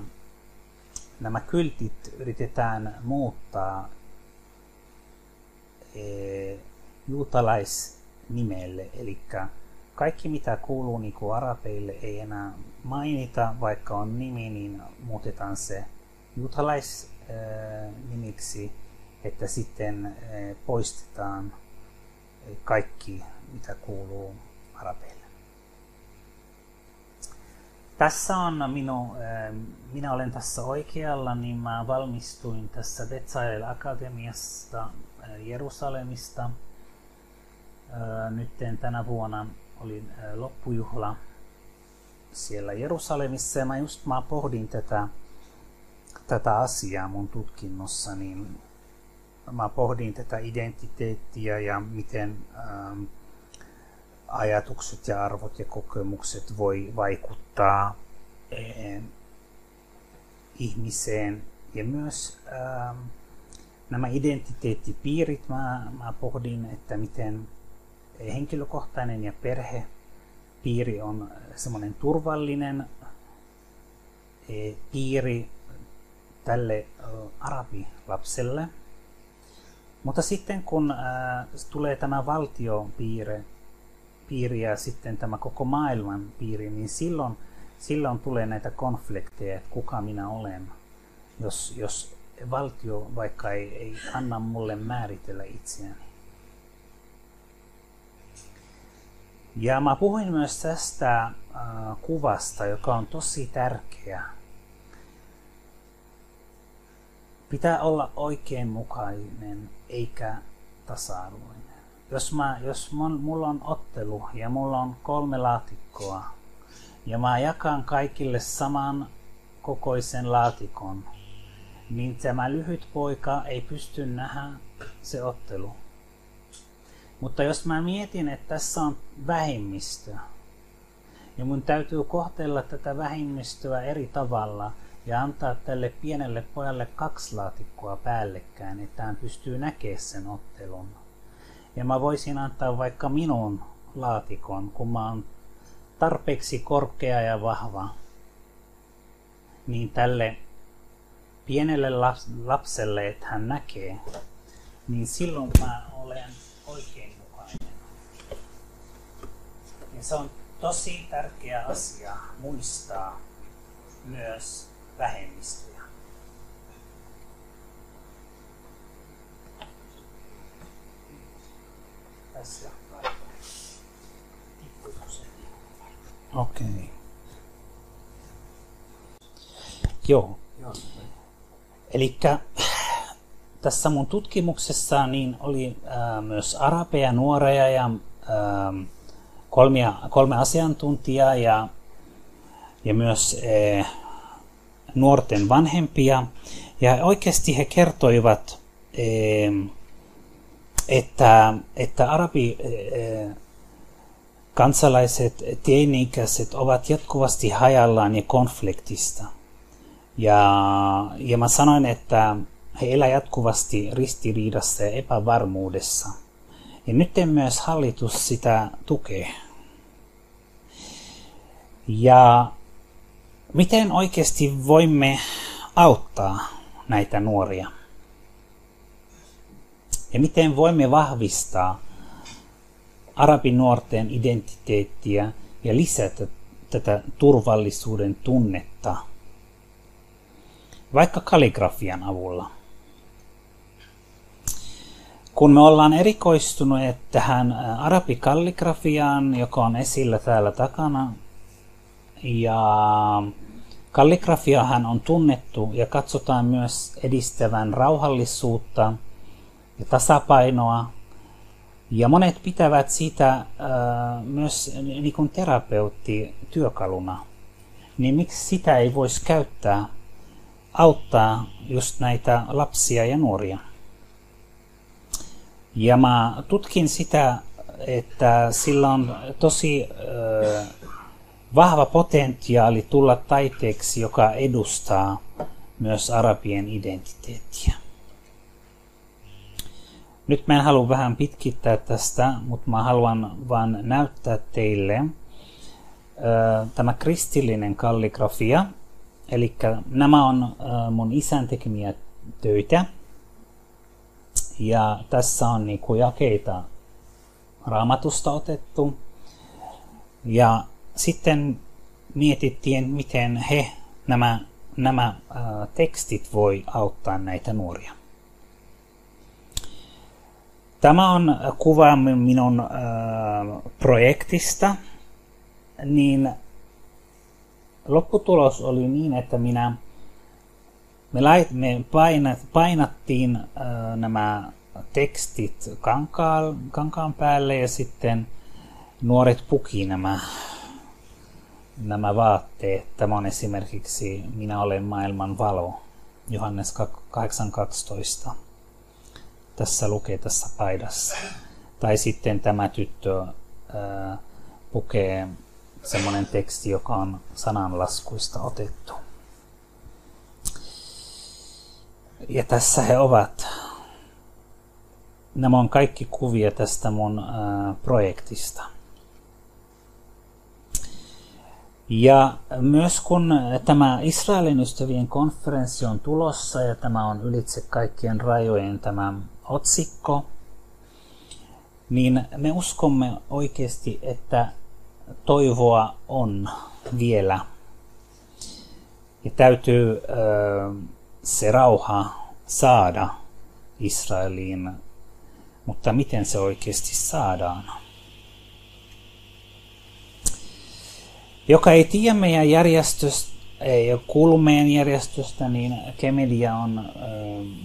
nämä kyltit yritetään muuttaa juutalaisnimelle, eli kaikki mitä kuuluu niin kuin arabeille ei enää mainita, vaikka on nimi, niin muutetaan se juutalaisnimiksi, että sitten poistetaan kaikki mitä kuuluu arabeille. Tässä on minä olen tässä oikealla, niin mä valmistuin tässä Bezalel Akatemiasta Jerusalemista. Nyt tänä vuonna oli loppujuhla siellä Jerusalemissa ja mä pohdin tätä asiaa mun tutkinnossa, niin mä pohdin tätä identiteettiä ja miten ajatukset ja arvot ja kokemukset voi vaikuttaa ihmiseen ja myös nämä identiteettipiirit. Mä pohdin, että miten henkilökohtainen ja perhepiiri on semmoinen turvallinen piiri tälle arabilapselle. Mutta sitten kun tulee tämä valtiopiiri ja sitten tämä koko maailman piiri, niin silloin tulee näitä konflikteja, että kuka minä olen, jos valtio vaikka ei anna mulle määritellä itseäni. Ja mä puhuin myös tästä kuvasta, joka on tosi tärkeä. Pitää olla oikeinmukainen eikä tasa-arvoinen. Jos mulla on ottelu ja mulla on 3 laatikkoa ja mä jakan kaikille saman kokoisen laatikon, niin tämä lyhyt poika ei pysty nähdä se ottelu. Mutta jos mä mietin, että tässä on vähemmistö ja mun täytyy kohtella tätä vähemmistöä eri tavalla ja antaa tälle pienelle pojalle 2 laatikkoa päällekkäin, että hän pystyy näkemään sen ottelun. Ja mä voisin antaa vaikka minun laatikon, kun mä oon tarpeeksi korkea ja vahva, niin tälle pienelle lapselle, että hän näkee, niin silloin mä olen oikeinmukainen. Ja se on tosi tärkeä asia muistaa myös vähemmistöjä. Tässä. Okei. Joo. Elikkä tässä mun tutkimuksessa niin oli myös arabeja, nuoria ja 3 asiantuntijaa ja myös nuorten vanhempia. Ja oikeasti he kertoivat, että arabi kansalaiset, teini-ikäiset ovat jatkuvasti hajallaan ja konfliktista. Ja mä sanoin, että he elävät jatkuvasti ristiriidassa ja epävarmuudessa. Ja nyt myös hallitus sitä tukee. Ja miten oikeasti voimme auttaa näitä nuoria? Ja miten voimme vahvistaa arabinuorten identiteettiä ja lisätä tätä turvallisuuden tunnetta, vaikka kalligrafian avulla. Kun me ollaan erikoistuneet tähän arabikalligrafiaan, joka on esillä täällä takana, ja kalligrafiahan on tunnettu ja katsotaan myös edistävän rauhallisuutta ja tasapainoa, ja monet pitävät sitä myös niin kuin terapeutti-työkaluna. Niin miksi sitä ei voisi käyttää, auttaa just näitä lapsia ja nuoria? Ja mä tutkin sitä, että sillä on tosi vahva potentiaali tulla taiteeksi, joka edustaa myös arabien identiteettiä. Nyt mä en halua vähän pitkittää tästä, mutta mä haluan vaan näyttää teille tämä kristillinen kalligrafia. Eli nämä on mun isän tekemiä töitä. Ja tässä on niinku jakeita Raamatusta otettu. Ja sitten mietittiin, miten nämä tekstit voi auttaa näitä nuoria. Tämä on kuva minun projektista. Niin lopputulos oli niin, että me painattiin nämä tekstit kankaan päälle ja sitten nuoret puki nämä vaatteet. Tämä on esimerkiksi Minä olen maailman valo, Johannes 8.12. Tässä lukee tässä paidassa. Tai sitten tämä tyttö pukee semmoinen teksti, joka on sananlaskuista otettu. Ja tässä he ovat. Nämä on kaikki kuvia tästä mun projektista. Ja myös kun tämä Israelin ystävien konferenssi on tulossa ja tämä on ylitse kaikkien rajojen tämä otsikko, niin me uskomme oikeasti, että toivoa on vielä. Ja täytyy se rauha saada Israeliin, mutta miten se oikeasti saadaan? Joka ei tiedä meidän järjestöstä, ei ole kuullut meidän järjestöstä, niin Kemedia on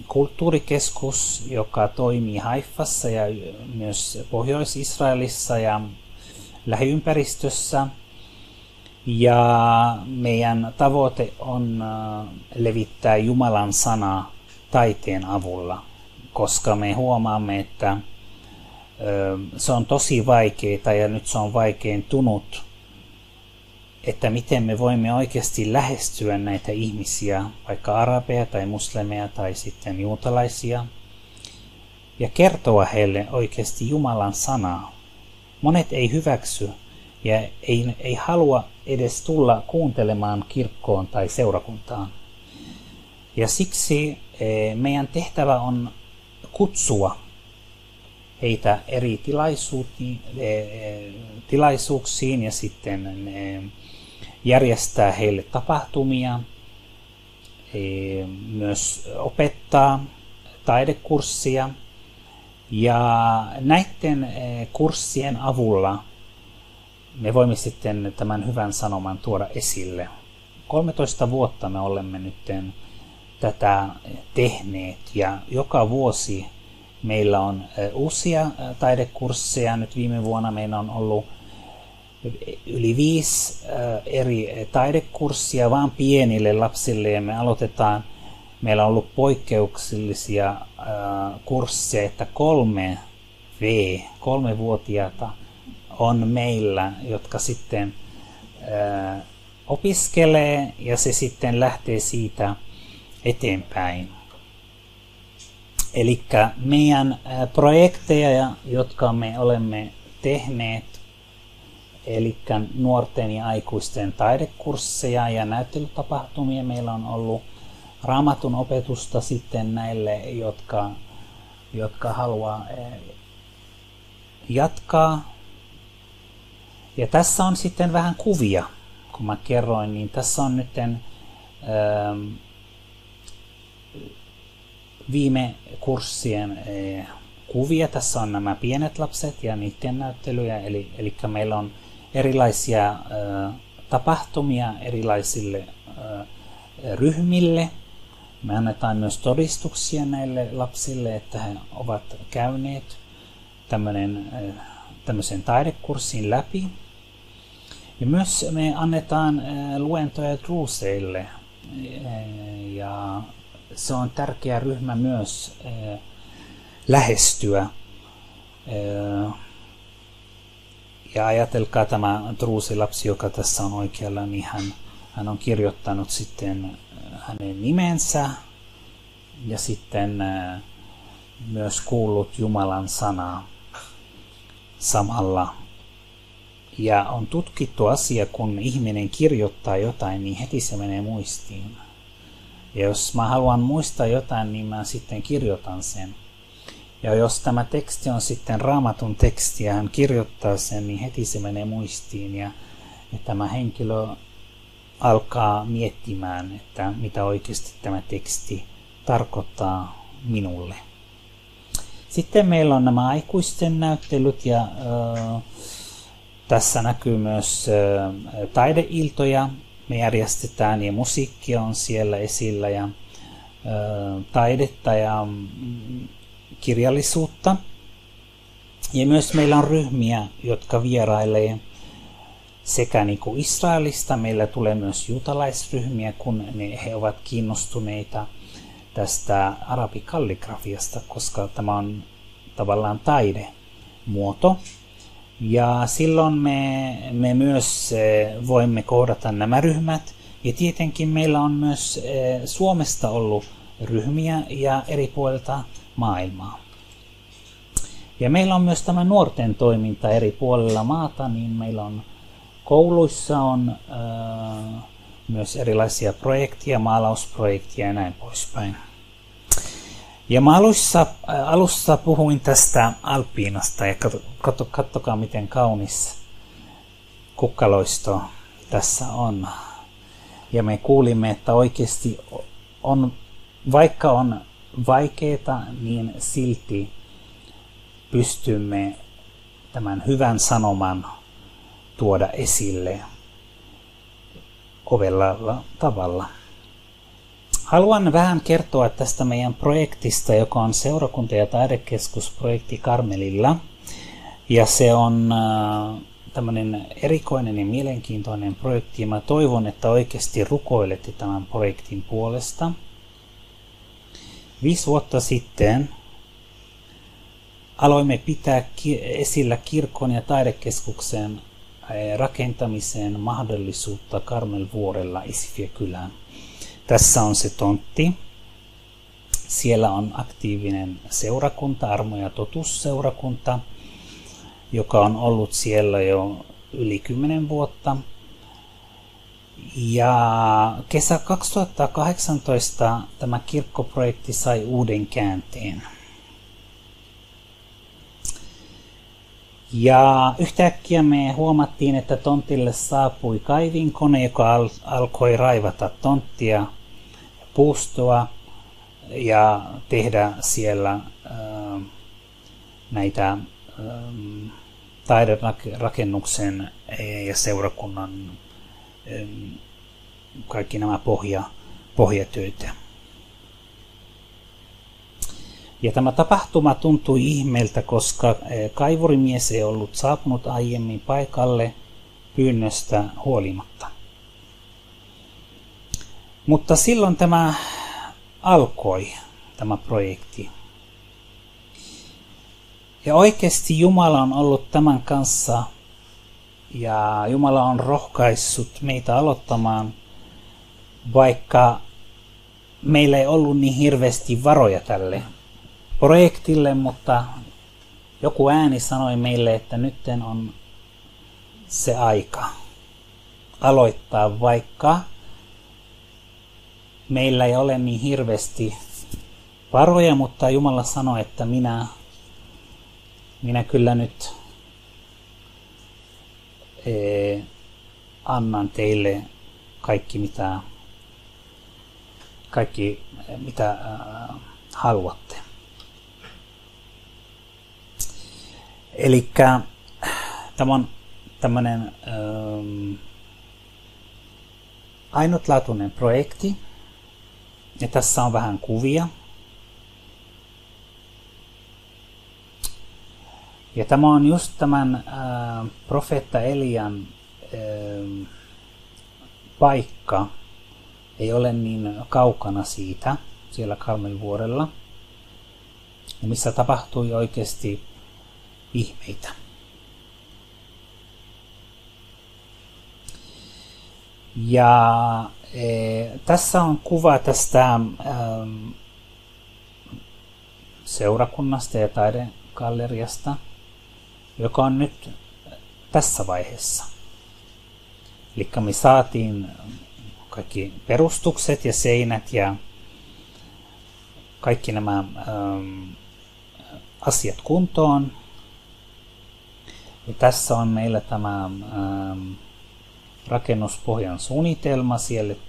kulttuurikeskus, joka toimii Haifassa ja myös Pohjois-Israelissa ja lähiympäristössä. Ja meidän tavoite on levittää Jumalan sanaa taiteen avulla, koska me huomaamme, että se on tosi vaikeaa ja nyt se on vaikeintunut, että miten me voimme oikeasti lähestyä näitä ihmisiä, vaikka arabeja tai muslimeja tai sitten juutalaisia, ja kertoa heille oikeasti Jumalan sanaa. Monet ei hyväksy ja ei halua edes tulla kuuntelemaan kirkkoon tai seurakuntaan. Ja siksi meidän tehtävä on kutsua heitä eri tilaisuuksiin ja sitten järjestää heille tapahtumia, myös opettaa taidekurssia. Ja näiden kurssien avulla me voimme sitten tämän hyvän sanoman tuoda esille. 13 vuotta me olemme nyt tätä tehneet ja joka vuosi meillä on uusia taidekursseja. Nyt viime vuonna meillä on ollut yli 5 eri taidekurssia vaan pienille lapsille ja me aloitetaan. Meillä on ollut poikkeuksellisia kursseja, että 3-vuotiaita on meillä, jotka sitten opiskelee ja se sitten lähtee siitä eteenpäin. Eli meidän projekteja, jotka me olemme tehneet, eli nuorten ja aikuisten taidekursseja ja näyttelytapahtumia, meillä on ollut Raamatun opetusta sitten näille, jotka haluaa jatkaa. Ja tässä on sitten vähän kuvia, kun mä kerroin, niin tässä on nyt viime kurssien kuvia. Tässä on nämä pienet lapset ja niiden näyttelyjä, eli meillä on erilaisia tapahtumia erilaisille ryhmille. Me annetaan myös todistuksia näille lapsille, että he ovat käyneet tämmöisen taidekurssin läpi. Ja myös me annetaan luentoja druuseille. Ja se on tärkeä ryhmä myös lähestyä. Ja ajatelkaa tämä Druusi-lapsi, joka tässä on oikealla, niin hän on kirjoittanut sitten hänen nimensä ja sitten myös kuullut Jumalan sanaa samalla. Ja on tutkittu asia, kun ihminen kirjoittaa jotain, niin heti se menee muistiin. Ja jos mä haluan muistaa jotain, niin mä sitten kirjoitan sen. Ja jos tämä teksti on sitten Raamatun teksti ja hän kirjoittaa sen, niin heti se menee muistiin. Ja tämä henkilö alkaa miettimään, että mitä oikeasti tämä teksti tarkoittaa minulle. Sitten meillä on nämä aikuisten näyttelyt ja tässä näkyy myös taideiltoja. Me järjestetään ja musiikkia on siellä esillä ja taidetta ja kirjallisuutta. Ja myös meillä on ryhmiä, jotka vierailee sekä niin kuin Israelista. Meillä tulee myös juutalaisryhmiä, kun he ovat kiinnostuneita tästä arabikalligrafiasta, koska tämä on tavallaan taidemuoto. Ja silloin me myös voimme kohdata nämä ryhmät. Ja tietenkin meillä on myös Suomesta ollut ryhmiä ja eri puolilta maailmaa. Ja meillä on myös tämä nuorten toiminta eri puolilla maata, niin meillä on kouluissa on myös erilaisia projekteja, maalausprojekteja ja näin poispäin. Ja mä alussa puhuin tästä Alppiinasta ja katsokaa miten kaunis kukkaloisto tässä on. Ja me kuulimme, että oikeasti vaikka on vaikeaa, niin silti pystymme tämän hyvän sanoman tuoda esille ovella tavalla. Haluan vähän kertoa tästä meidän projektista, joka on seurakunta- ja taidekeskusprojekti Karmelilla. Ja se on tämmöinen erikoinen ja mielenkiintoinen projekti. Ja mä toivon, että oikeasti rukoilette tämän projektin puolesta. 5 vuotta sitten aloimme pitää esillä kirkon ja taidekeskuksen rakentamisen mahdollisuutta Karmelvuorella Isfiekylään. Tässä on se tontti. Siellä on aktiivinen seurakunta, Armo ja Totuus-seurakunta, joka on ollut siellä jo yli 10 vuotta. Ja kesä 2018 tämä kirkkoprojekti sai uuden käänteen. Ja yhtäkkiä me huomattiin, että tontille saapui kaivinkone, joka alkoi raivata tonttia, puustoa ja tehdä siellä näitä taiderakennuksen ja seurakunnan kaikki nämä pohjatöitä. Ja tämä tapahtuma tuntui ihmeeltä, koska kaivurimies ei ollut saapunut aiemmin paikalle pyynnöstä huolimatta. Mutta silloin tämä alkoi, tämä projekti. Ja oikeasti Jumala on ollut tämän kanssa ja Jumala on rohkaissut meitä aloittamaan, vaikka meillä ei ollut niin hirveästi varoja tälle projektille, mutta joku ääni sanoi meille, että nyt on se aika aloittaa, vaikka meillä ei ole niin hirveästi varoja, mutta Jumala sanoi, että minä kyllä nyt annan teille kaikki mitä haluatte. Elikkä tämä on tämmöinen ainutlaatuinen projekti. Ja tässä on vähän kuvia. Ja tämä on just tämän profeetta Elian paikka. Ei ole niin kaukana siitä, siellä Karmelvuorella. Ja missä tapahtui oikeasti ihmeitä. Ja tässä on kuva tästä seurakunnasta ja taidegalleriasta, joka on nyt tässä vaiheessa. Eli me saatiin kaikki perustukset ja seinät ja kaikki nämä asiat kuntoon. Ja tässä on meillä tämä rakennuspohjan suunnitelma.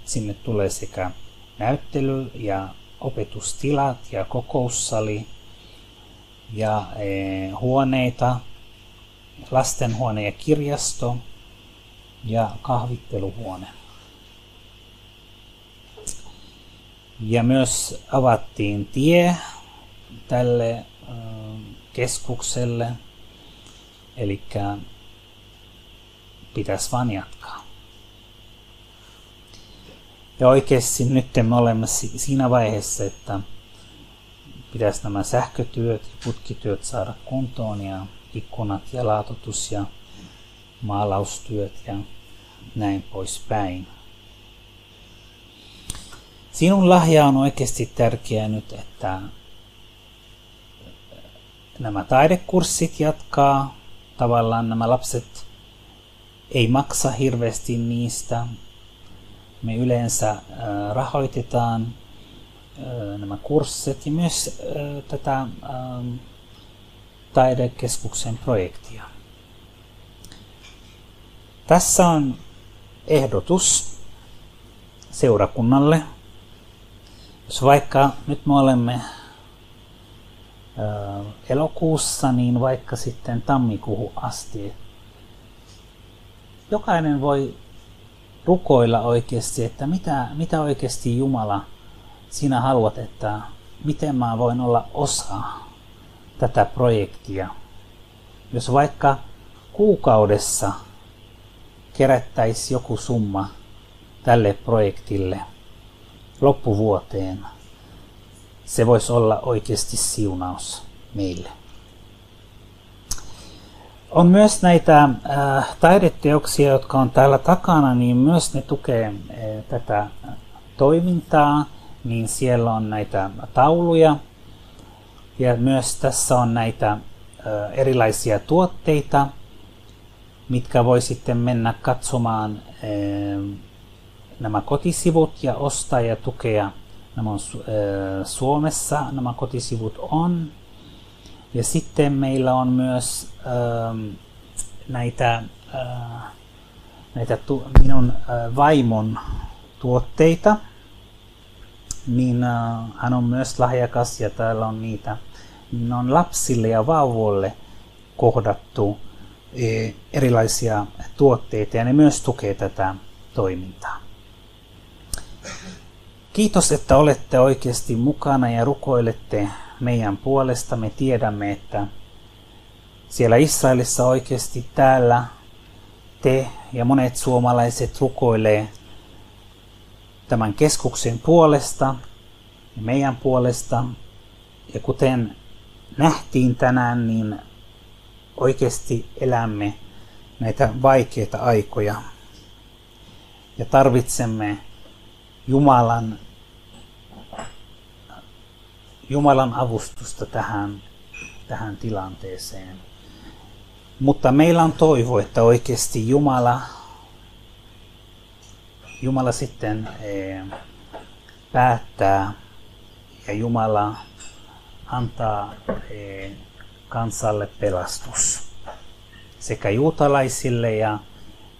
Sinne tulee sekä näyttely ja opetustilat ja kokoussali ja huoneita, lastenhuone ja kirjasto ja kahvitteluhuone. Ja myös avattiin tie tälle keskukselle, eli pitäisi vaan jatkaa. Ja oikeasti nyt me olemme siinä vaiheessa, että pitäisi nämä sähkötyöt ja putkityöt saada kuntoon ja ikkunat ja laatoitus ja maalaustyöt ja näin poispäin. Sinun lahja on oikeasti tärkeää nyt, että nämä taidekurssit jatkaa. Tavallaan nämä lapset ei maksa hirveästi niistä. Me yleensä rahoitetaan nämä kurssit ja myös tätä taidekeskuksen projektia. Tässä on ehdotus seurakunnalle. Jos vaikka nyt me olemme elokuussa, niin vaikka sitten tammikuuhun asti. Jokainen voi rukoilla oikeasti, että mitä oikeasti Jumala sinä haluat, että miten mä voin olla osa tätä projektia. Jos vaikka kuukaudessa kerättäisiin joku summa tälle projektille loppuvuoteen, se voisi olla oikeasti siunaus meille. On myös näitä taideteoksia, jotka on täällä takana, niin myös ne tukee tätä toimintaa. Niin siellä on näitä tauluja ja myös tässä on näitä erilaisia tuotteita, mitkä voi sitten mennä katsomaan nämä kotisivut ja ostaa ja tukea. Nämä on Suomessa, nämä kotisivut on. Ja sitten meillä on myös näitä minun vaimon tuotteita. Niin hän on myös lahjakas ja täällä on niitä. Ne on lapsille ja vauvoille kohdattu erilaisia tuotteita ja ne myös tukee tätä toimintaa. Kiitos, että olette oikeasti mukana ja rukoilette meidän puolesta. Me tiedämme, että siellä Israelissa oikeasti täällä te ja monet suomalaiset rukoilee tämän keskuksen puolesta ja meidän puolesta. Ja kuten nähtiin tänään, niin oikeasti elämme näitä vaikeita aikoja ja tarvitsemme Jumalan avustusta tähän tilanteeseen. Mutta meillä on toivo, että oikeasti Jumala sitten päättää ja Jumala antaa kansalle pelastus sekä juutalaisille ja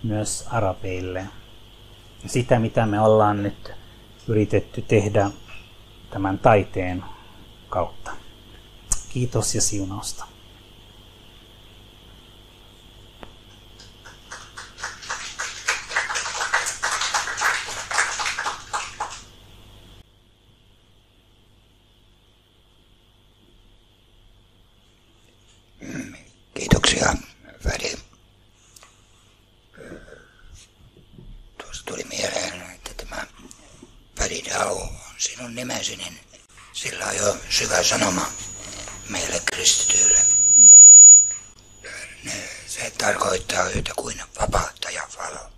myös arabeille. Sitä, mitä me ollaan nyt yritetty tehdä tämän taiteen kautta. Kiitos ja siunausta. Kiitoksia, Väli. Tuossa tuli mieleen, että tämä Väli Dau on sinun nimesi, niin sillä on jo syvä sanoma meille kristityille. tarkoittaa yhtä kuin vapautta ja valo.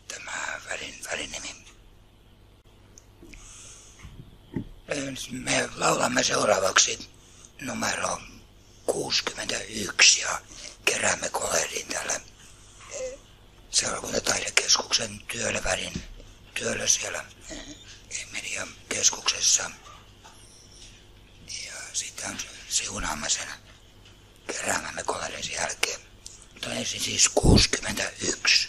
Tämä välin nimi. Me laulamme seuraavaksi numero 61 ja keräämme kolehdin täällä Seurakuntataidekeskuksen työllä siellä Median keskuksessa. Ja sitten siunaamme sen keräämämme kolehdin sen jälkeen. Mutta ensin siis 61.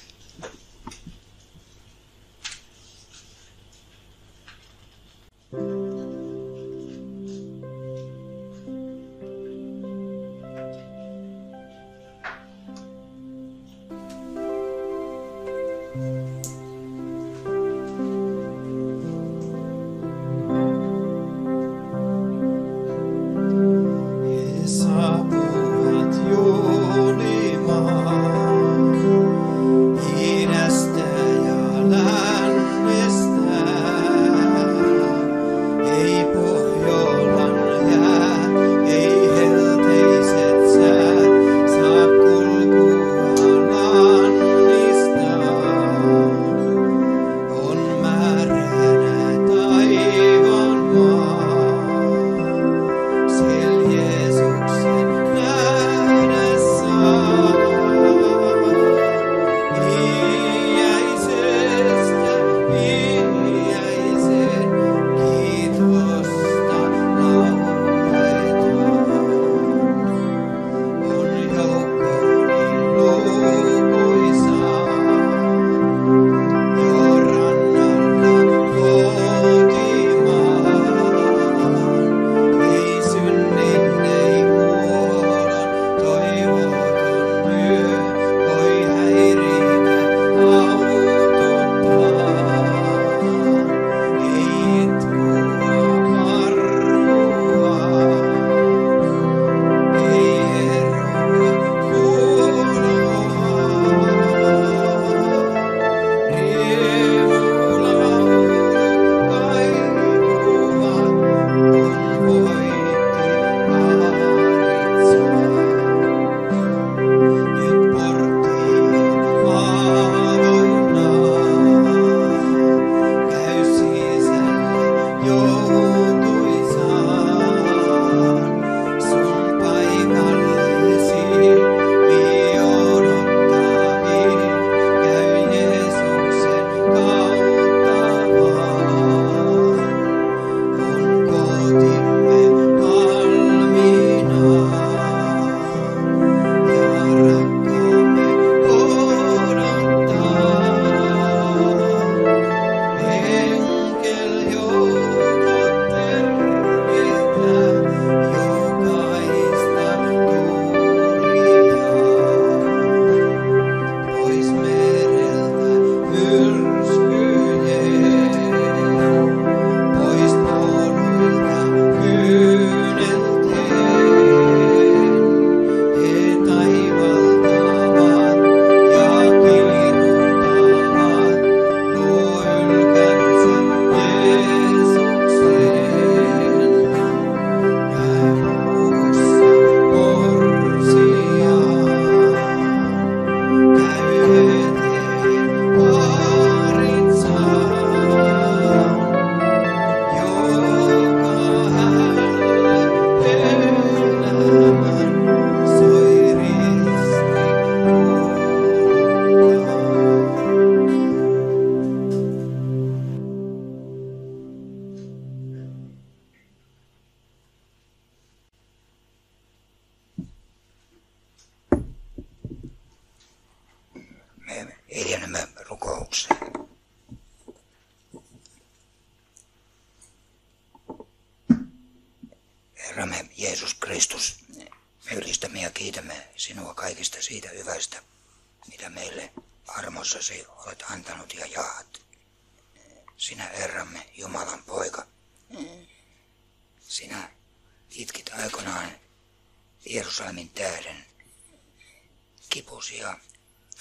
Hiljennymme rukoukseen. Herramme Jeesus Kristus, me ylistämme ja kiitämme sinua kaikista siitä hyvästä, mitä meille armossasi olet antanut ja jaat. Sinä Herramme, Jumalan poika, sinä itkit aikanaan Jerusalemin tähden kipusi ja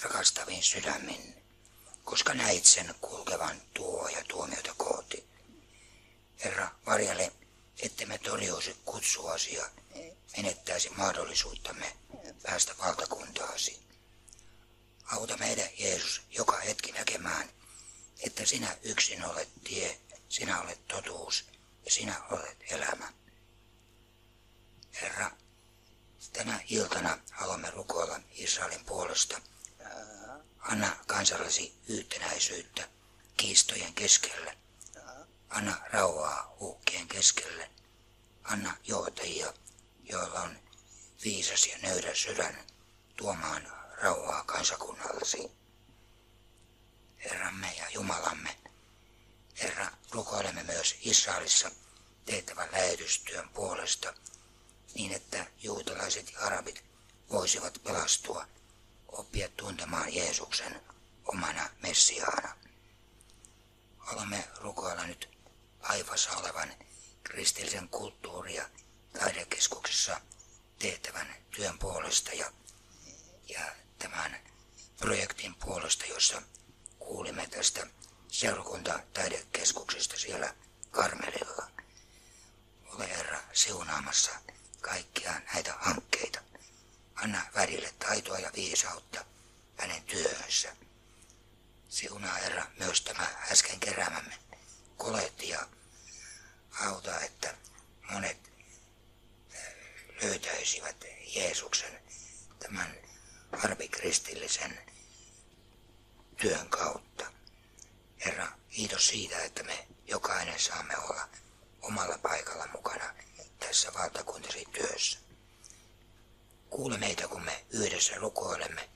rakastavin sydämin, koska näit sen kulkevan tuo ja tuomiota kohti. Herra, varjele, ettemme torjuisi kutsuasi ja menettäisi mahdollisuuttamme päästä valtakuntaasi. Auta meidän, Jeesus, joka hetki näkemään, että sinä yksin olet tie, sinä olet totuus ja sinä olet elämä. Herra, tänä iltana haluamme rukoilla Israelin puolesta. Anna kansallasi yhtenäisyyttä kiistojen keskelle. Anna rauhaa uhkien keskelle. Anna johtajia, joilla on viisas ja nöyrä sydän tuomaan rauhaa kansakunnallasi. Herramme ja Jumalamme, Herra, rukoilemme myös Israelissa tehtävän lähetystyön puolesta, niin että juutalaiset ja arabit voisivat pelastua, oppia tuntemaan Jeesuksen omana Messiaana. Haluamme rukoilla nyt Haifassa olevan kristillisen kulttuuri- ja taidekeskuksessa tehtävän työn puolesta ja tämän projektin puolesta, jossa kuulimme tästä seurakuntataidekeskuksesta siellä Karmelilla. Ole Herra siunaamassa kaikkia näitä hankkeita. Anna värille taitoa ja viisautta hänen työhönsä. Siunaa Herra myös tämä äsken keräämämme koletti ja auta, että monet löytäisivät Jeesuksen tämän arvikristillisen työn kautta. Herra, kiitos siitä, että me jokainen saamme olla omalla paikalla mukana tässä valtakuntasi työssä. Kuule meitä, kun me yhdessä rukoilemme,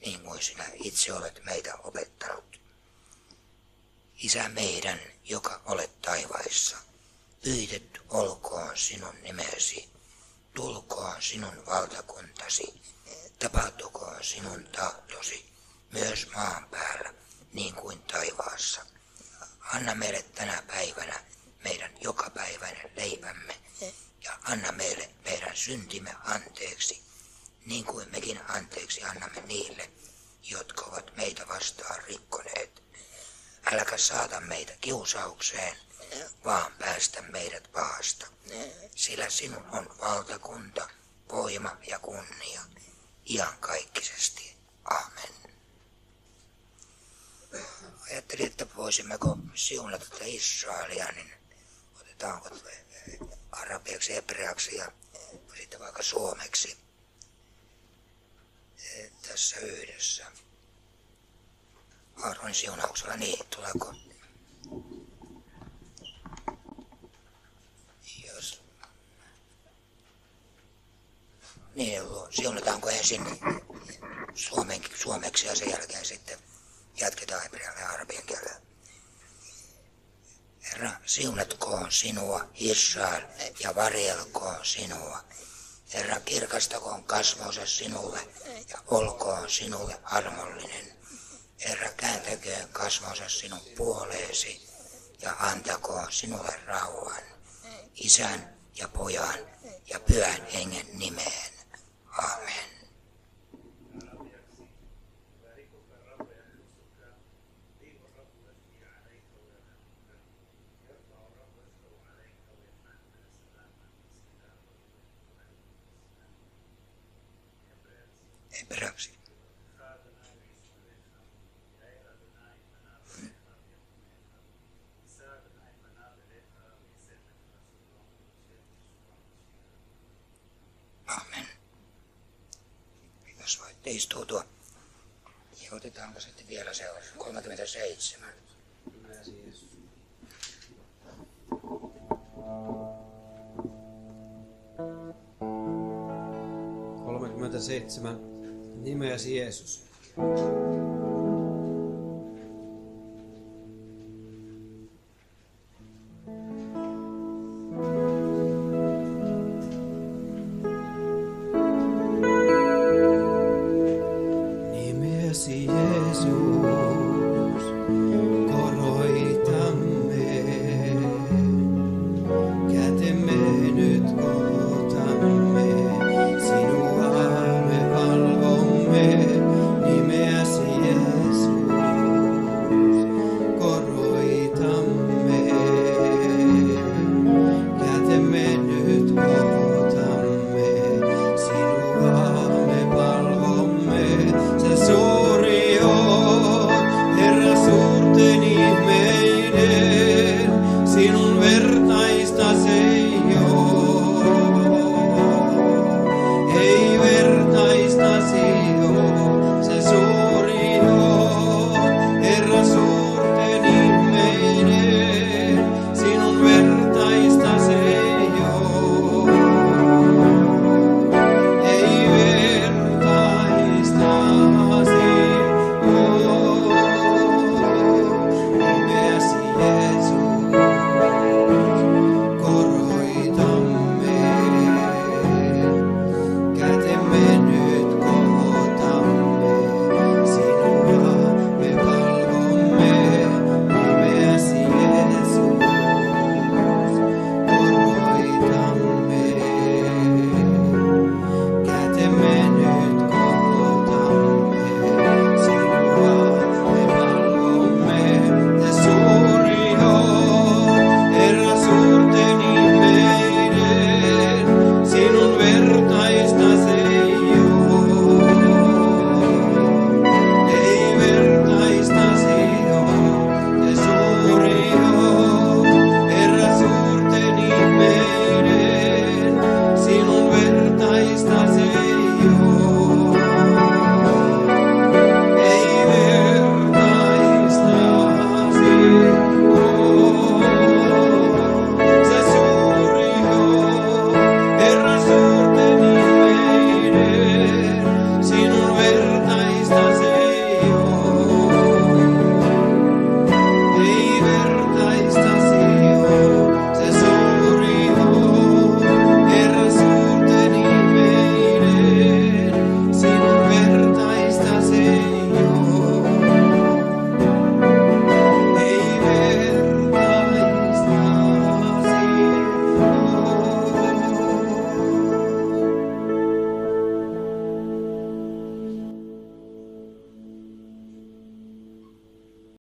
niin kuin sinä itse olet meitä opettanut. Isä meidän, joka olet taivaissa, pyytetty olkoon sinun nimesi, tulkoon sinun valtakuntasi, tapahtukoon sinun tahtosi, myös maan päällä, niin kuin taivaassa. Anna meille tänä päivänä meidän jokapäiväinen leipämme, ja anna meille meidän syntimme anteeksi, niin kuin mekin anteeksi annamme niille, jotka ovat meitä vastaan rikkoneet. Äläkä saata meitä kiusaukseen, vaan päästä meidät pahasta, sillä sinun on valtakunta, voima ja kunnia, iankaikkisesti. Amen. Ajattelin, että voisimmeko siunata tätä Israelia, niin otetaanko arabiaksi, hebreaksi ja sitten vaikka suomeksi tässä yhdessä. Aaron siunauksella, niin, tuleeko? Jos. Niin, siunataanko ensin suomeksi ja sen jälkeen sitten jatketaan hebrealla ja arabian kielellä. Herra, siunatkoon sinua, Israel, ja varjelkoon sinua. Herra, kirkastakoon kasvonsa sinulle ja olkoon sinulle armollinen. Herra, kääntäköön kasvonsa sinun puoleesi ja antakoon sinulle rauhan, Isän ja Pojan ja Pyhän Hengen nimeen. Amen. Hebreaksi. Amen. Jos voitte istuutua. Ja otetaanko sitten vielä seuraava 37. 37. Nimeäsi Jeesus.